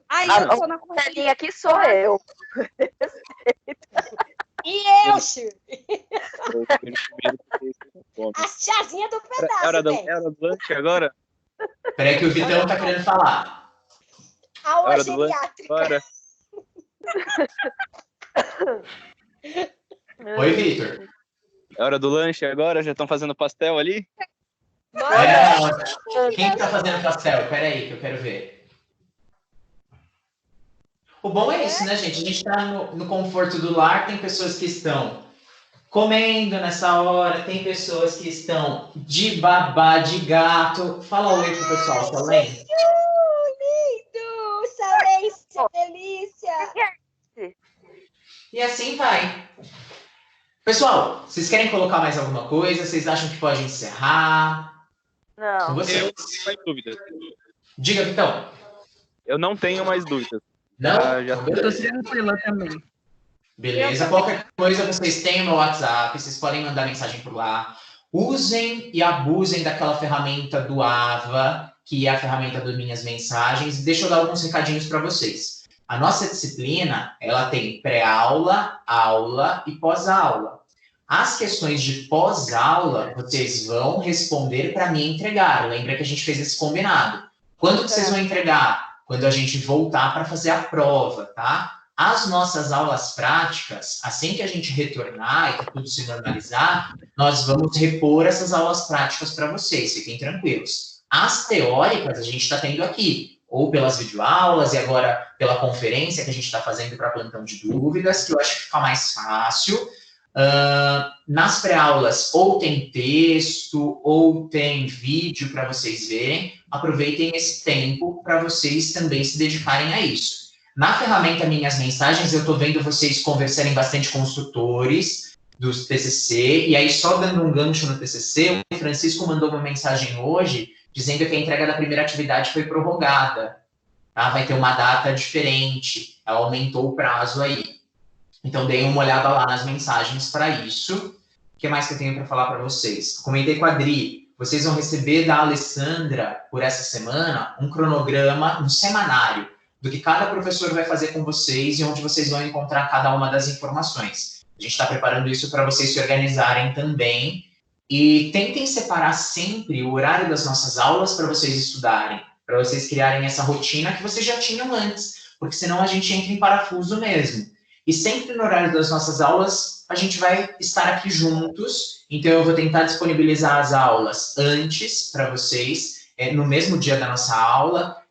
Ai, eu tô na A telinha aqui sou eu. E eu, Shirley? A chazinha do pedaço, Era do velho. lanche agora? Peraí que o Vitão tá querendo falar. Aula Hora do lanche geriátrica. agora? Oi, Vitor. É hora do lanche agora? Já estão fazendo pastel ali? Quem tá fazendo pastel? Peraí que eu quero ver. O bom é isso, né, gente? A gente tá no conforto do lar, tem pessoas que estão comendo nessa hora, tem pessoas que estão de babá, de gato. Fala oi pro pessoal, Salém. Lindo! Salência, delícia! E assim vai. Pessoal, vocês querem colocar mais alguma coisa? Vocês acham que pode encerrar? Com Não. vocês. Eu não tenho mais dúvidas. Diga, Vitão. Eu não tenho mais dúvidas. Não? Já Então, Eu tô beleza. tranquila também. Beleza. Qualquer coisa, vocês têm o meu WhatsApp, vocês podem mandar mensagem por lá. Usem e abusem daquela ferramenta do Ava, que é a ferramenta das minhas mensagens. Deixa eu dar alguns recadinhos para vocês. A nossa disciplina, ela tem pré-aula, aula e pós-aula. As questões de pós-aula, vocês vão responder para me entregar. Lembra que a gente fez esse combinado. Quando que vocês vão entregar? Quando a gente voltar para fazer a prova, tá? As nossas aulas práticas, assim que a gente retornar e que tudo se normalizar, nós vamos repor essas aulas práticas para vocês, fiquem tranquilos. As teóricas a gente está tendo aqui, ou pelas videoaulas e agora pela conferência que a gente está fazendo para plantão de dúvidas, que eu acho que fica mais fácil. Nas pré-aulas, ou tem texto, ou tem vídeo para vocês verem. Aproveitem esse tempo para vocês também se dedicarem a isso. Na ferramenta Minhas Mensagens, eu estou vendo vocês conversarem bastante com os tutores dos TCC, e aí só dando um gancho no TCC, o Francisco mandou uma mensagem hoje, dizendo que a entrega da primeira atividade foi prorrogada, tá? Vai ter uma data diferente, ela aumentou o prazo aí. Então, deem uma olhada lá nas mensagens para isso. O que mais que eu tenho para falar para vocês? Comentei com a Adri, vocês vão receber da Alessandra, por essa semana, um cronograma, um semanário, do que cada professor vai fazer com vocês e onde vocês vão encontrar cada uma das informações. A gente está preparando isso para vocês se organizarem também. E tentem separar sempre o horário das nossas aulas para vocês estudarem, para vocês criarem essa rotina que vocês já tinham antes, porque senão a gente entra em parafuso mesmo. E sempre no horário das nossas aulas, a gente vai estar aqui juntos, então eu vou tentar disponibilizar as aulas antes para vocês, no mesmo dia da nossa aula,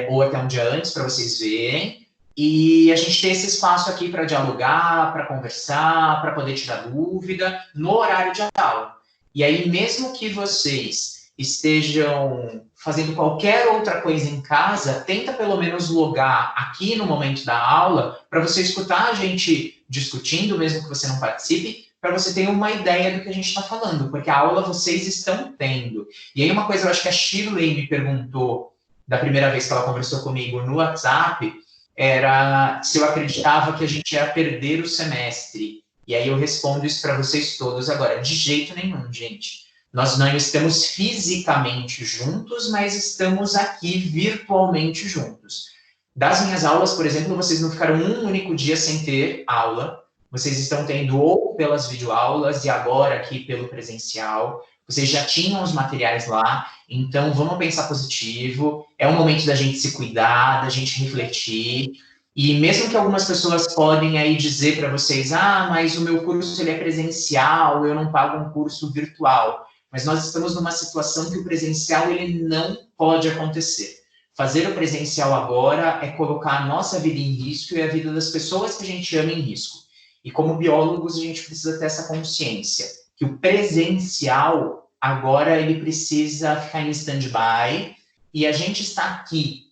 ou até um dia antes para vocês verem, e a gente tem esse espaço aqui para dialogar, para conversar, para poder tirar dúvida, no horário de aula. E aí, mesmo que vocês estejam fazendo qualquer outra coisa em casa, tenta pelo menos logar aqui no momento da aula, para você escutar a gente discutindo, mesmo que você não participe, para você ter uma ideia do que a gente está falando, porque a aula vocês estão tendo. E aí uma coisa, eu acho que a Shirley me perguntou da primeira vez que ela conversou comigo no WhatsApp, era se eu acreditava que a gente ia perder o semestre. E aí eu respondo isso para vocês todos agora. De jeito nenhum, gente. Nós não estamos fisicamente juntos, mas estamos aqui virtualmente juntos. Das minhas aulas, por exemplo, vocês não ficaram um único dia sem ter aula. Vocês estão tendo ou pelas videoaulas e agora aqui pelo presencial. Vocês já tinham os materiais lá, então vamos pensar positivo. É um momento da gente se cuidar, da gente refletir. E mesmo que algumas pessoas podem aí dizer para vocês, mas o meu curso ele é presencial, eu não pago um curso virtual. Mas nós estamos numa situação que o presencial ele não pode acontecer. Fazer o presencial agora é colocar a nossa vida em risco e a vida das pessoas que a gente ama em risco. E como biólogos, a gente precisa ter essa consciência, que o presencial, agora, ele precisa ficar em stand-by, e a gente está aqui,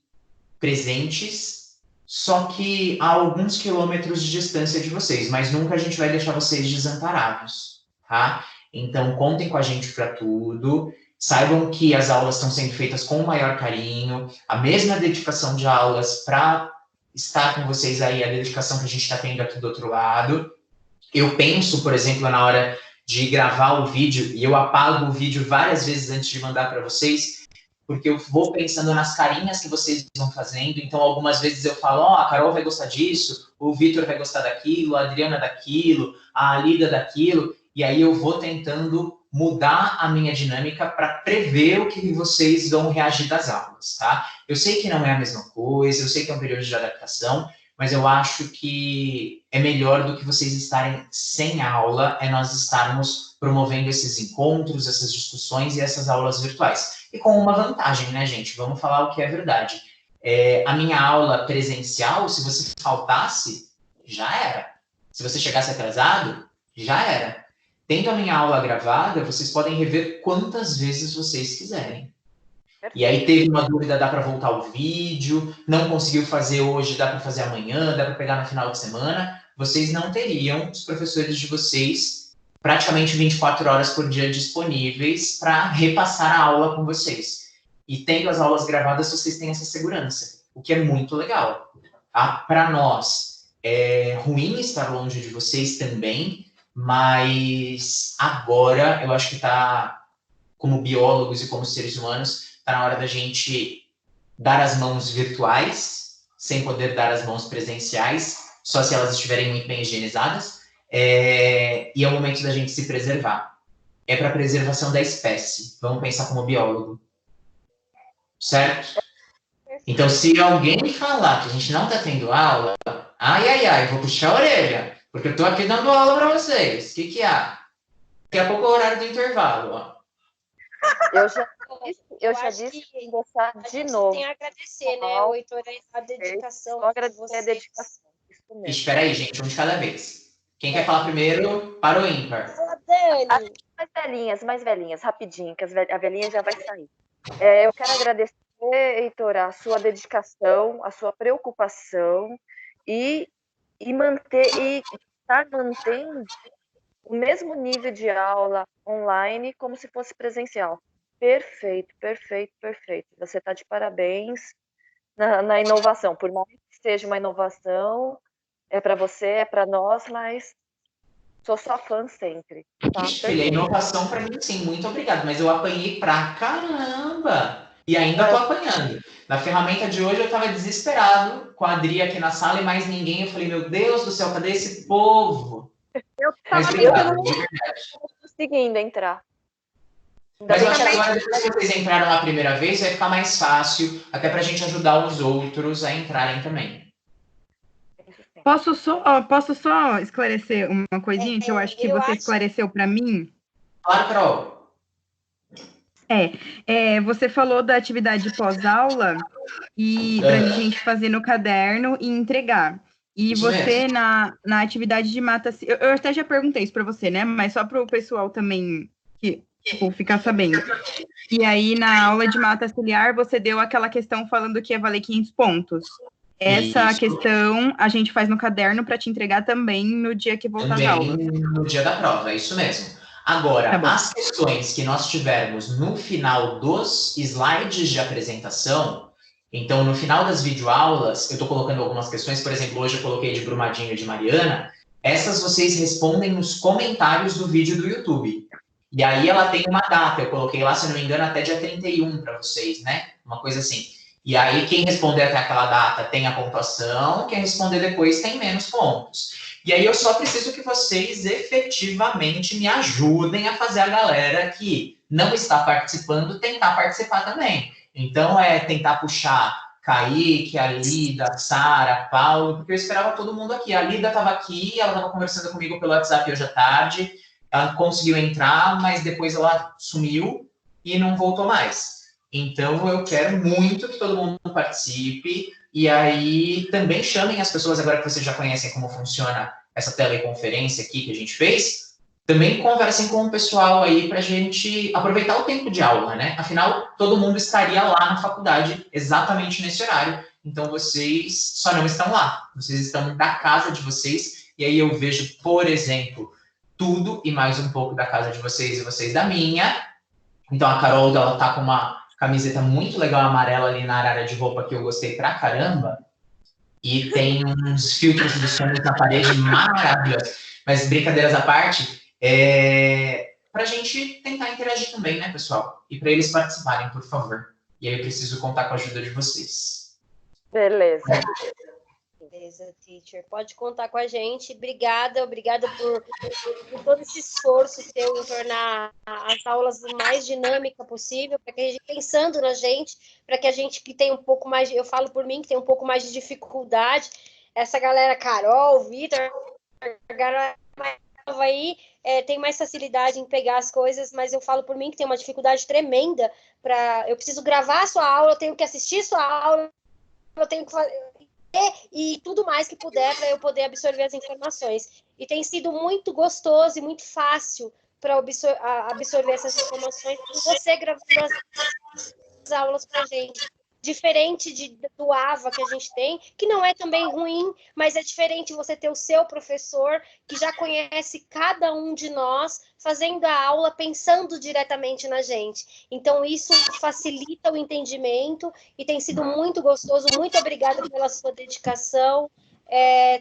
presentes, só que a alguns quilômetros de distância de vocês, mas nunca a gente vai deixar vocês desamparados, tá? Então, contem com a gente para tudo, saibam que as aulas estão sendo feitas com o maior carinho, a mesma dedicação de aulas para estar com vocês aí, a dedicação que a gente está tendo aqui do outro lado. Eu penso, por exemplo, na hora de gravar o vídeo, e eu apago o vídeo várias vezes antes de mandar para vocês, porque eu vou pensando nas carinhas que vocês vão fazendo, então algumas vezes eu falo, a Carol vai gostar disso, o Vitor vai gostar daquilo, a Adriana daquilo, a Lida daquilo, e aí eu vou tentando mudar a minha dinâmica para prever o que vocês vão reagir das aulas, tá? Eu sei que não é a mesma coisa, eu sei que é um período de adaptação, mas eu acho que é melhor do que vocês estarem sem aula, é nós estarmos promovendo esses encontros, essas discussões e essas aulas virtuais. E com uma vantagem, né, gente? Vamos falar o que é verdade. A minha aula presencial, se você faltasse, já era. Se você chegasse atrasado, já era. Tendo a minha aula gravada, vocês podem rever quantas vezes vocês quiserem. E aí teve uma dúvida, dá para voltar o vídeo, não conseguiu fazer hoje, dá para fazer amanhã, dá para pegar no final de semana. Vocês não teriam os professores de vocês praticamente 24 horas por dia disponíveis para repassar a aula com vocês. E tendo as aulas gravadas, vocês têm essa segurança, o que é muito legal. Tá? Para nós, é ruim estar longe de vocês também, mas agora eu acho que está, como biólogos e como seres humanos, está na hora da gente dar as mãos virtuais, sem poder dar as mãos presenciais, só se elas estiverem muito bem higienizadas, e é o momento da gente se preservar. É para a preservação da espécie. Vamos pensar como biólogo. Certo? Então, se alguém falar que a gente não está tendo aula, vou puxar a orelha, porque eu estou aqui dando aula para vocês. O que há? Daqui a pouco é o horário do intervalo, ó. Eu já disse que vou gostar de novo. Tem a agradecer, né, Heitor, a dedicação. Só agradecer a dedicação. Espera aí, gente, um de cada vez. Quem quer falar primeiro, para o ímpar. Dani. Mais velhinhas, rapidinho, que a velhinha já vai sair. Eu quero agradecer, Heitor, a sua dedicação, a sua preocupação e estar mantendo o mesmo nível de aula online como se fosse presencial. Perfeito. Você está de parabéns na inovação. Por mais que seja uma inovação, é para você, é para nós, mas sou só fã sempre. Tá? Filha, inovação para mim, sim, muito obrigado. Mas eu apanhei pra caramba. E ainda tô apanhando. Na ferramenta de hoje eu estava desesperado com a Adri aqui na sala e mais ninguém. Eu falei, meu Deus do céu, cadê esse povo? Mas obrigado, de verdade. Não estou conseguindo entrar. Mas eu acho que agora, depois que vocês entraram a primeira vez, vai ficar mais fácil, até para a gente ajudar os outros a entrarem também. Posso só esclarecer uma coisinha que eu acho que você esclareceu para mim? Claro, Carol. Você falou da atividade pós-aula e para a gente fazer no caderno e entregar. E isso você, na atividade de mata... Eu até já perguntei isso para você, né? Mas só para o pessoal também ficar sabendo. E aí, na aula de mata ciliar, você deu aquela questão falando que ia valer 500 pontos. Essa Isso. questão a gente faz no caderno para te entregar também no dia que voltar às aulas. Também no dia da prova, é isso mesmo. Agora, Tá bom. as questões que nós tivermos no final dos slides de apresentação, então no final das videoaulas, eu estou colocando algumas questões, por exemplo, hoje eu coloquei de Brumadinho e de Mariana, essas vocês respondem nos comentários do vídeo do YouTube. E aí ela tem uma data, eu coloquei lá, se não me engano, até dia 31 para vocês, né? Uma coisa assim. E aí quem responder até aquela data tem a pontuação, quem responder depois tem menos pontos. E aí eu só preciso que vocês efetivamente me ajudem a fazer a galera que não está participando tentar participar também. Então é tentar puxar Kaique, a Lida, Sara, Paulo, porque eu esperava todo mundo aqui. A Lida estava aqui, ela estava conversando comigo pelo WhatsApp hoje à tarde, ela conseguiu entrar, mas depois ela sumiu e não voltou mais. Então, eu quero muito que todo mundo participe, e aí também chamem as pessoas, agora que vocês já conhecem como funciona essa teleconferência aqui que a gente fez, também conversem com o pessoal aí para a gente aproveitar o tempo de aula, né? Afinal, todo mundo estaria lá na faculdade exatamente nesse horário, então vocês só não estão lá, vocês estão da casa de vocês, e aí eu vejo, por exemplo, tudo e mais um pouco da casa de vocês e vocês da minha. Então, a Carol, ela tá com uma camiseta muito legal amarela ali na área de roupa que eu gostei pra caramba. E tem uns filtros de sombra na parede maravilhosos. Mas brincadeiras à parte, pra gente tentar interagir também, né, pessoal? E para eles participarem, por favor. E aí eu preciso contar com a ajuda de vocês. Beleza. Beleza, teacher. Pode contar com a gente. Obrigada por todo esse esforço seu em tornar as aulas o mais dinâmica possível, para que a gente, pensando na gente, para que a gente que tem um pouco mais, eu falo por mim, que tem um pouco mais de dificuldade, essa galera, Carol, Vitor, a galera mais nova aí, tem mais facilidade em pegar as coisas, mas eu falo por mim que tem uma dificuldade tremenda eu preciso gravar a sua aula, eu tenho que assistir sua aula, eu tenho que fazer e tudo mais que puder para eu poder absorver as informações. E tem sido muito gostoso e muito fácil para absorver essas informações com você gravando as aulas para a gente. Diferente do AVA que a gente tem, que não é também ruim, mas é diferente você ter o seu professor que já conhece cada um de nós, fazendo a aula, pensando diretamente na gente. Então, isso facilita o entendimento e tem sido muito gostoso. Muito obrigada pela sua dedicação.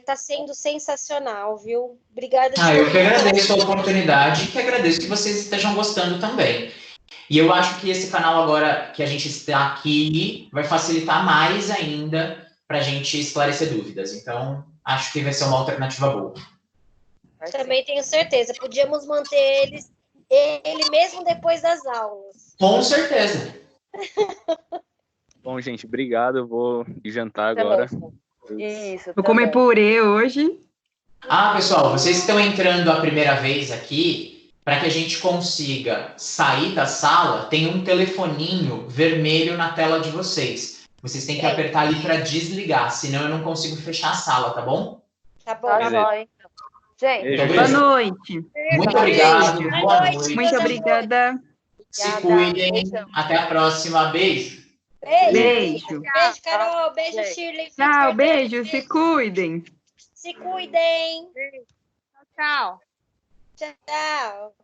Tá sendo sensacional, viu? Obrigada. Eu que agradeço a oportunidade e que agradeço que vocês estejam gostando também. E eu acho que esse canal agora que a gente está aqui vai facilitar mais ainda para a gente esclarecer dúvidas. Então, acho que vai ser uma alternativa boa. Também tenho certeza. Podíamos manter ele mesmo depois das aulas. Com certeza. Bom, gente, obrigado. Eu vou jantar agora. Isso. Vou comer purê hoje. Pessoal, vocês estão entrando a primeira vez aqui. Para que a gente consiga sair da sala, tem um telefoninho vermelho na tela de vocês. Vocês têm que apertar ali para desligar, senão eu não consigo fechar a sala, tá bom? Tá bom. Tá bom, então. Gente, boa noite. Muito obrigado. Boa noite. Muito obrigada. Se cuidem. Até a próxima. Beijo. Beijo. Beijo, Carol. Beijo, Shirley. Tchau, beijo. Se cuidem. Se cuidem. Tchau. Tchau.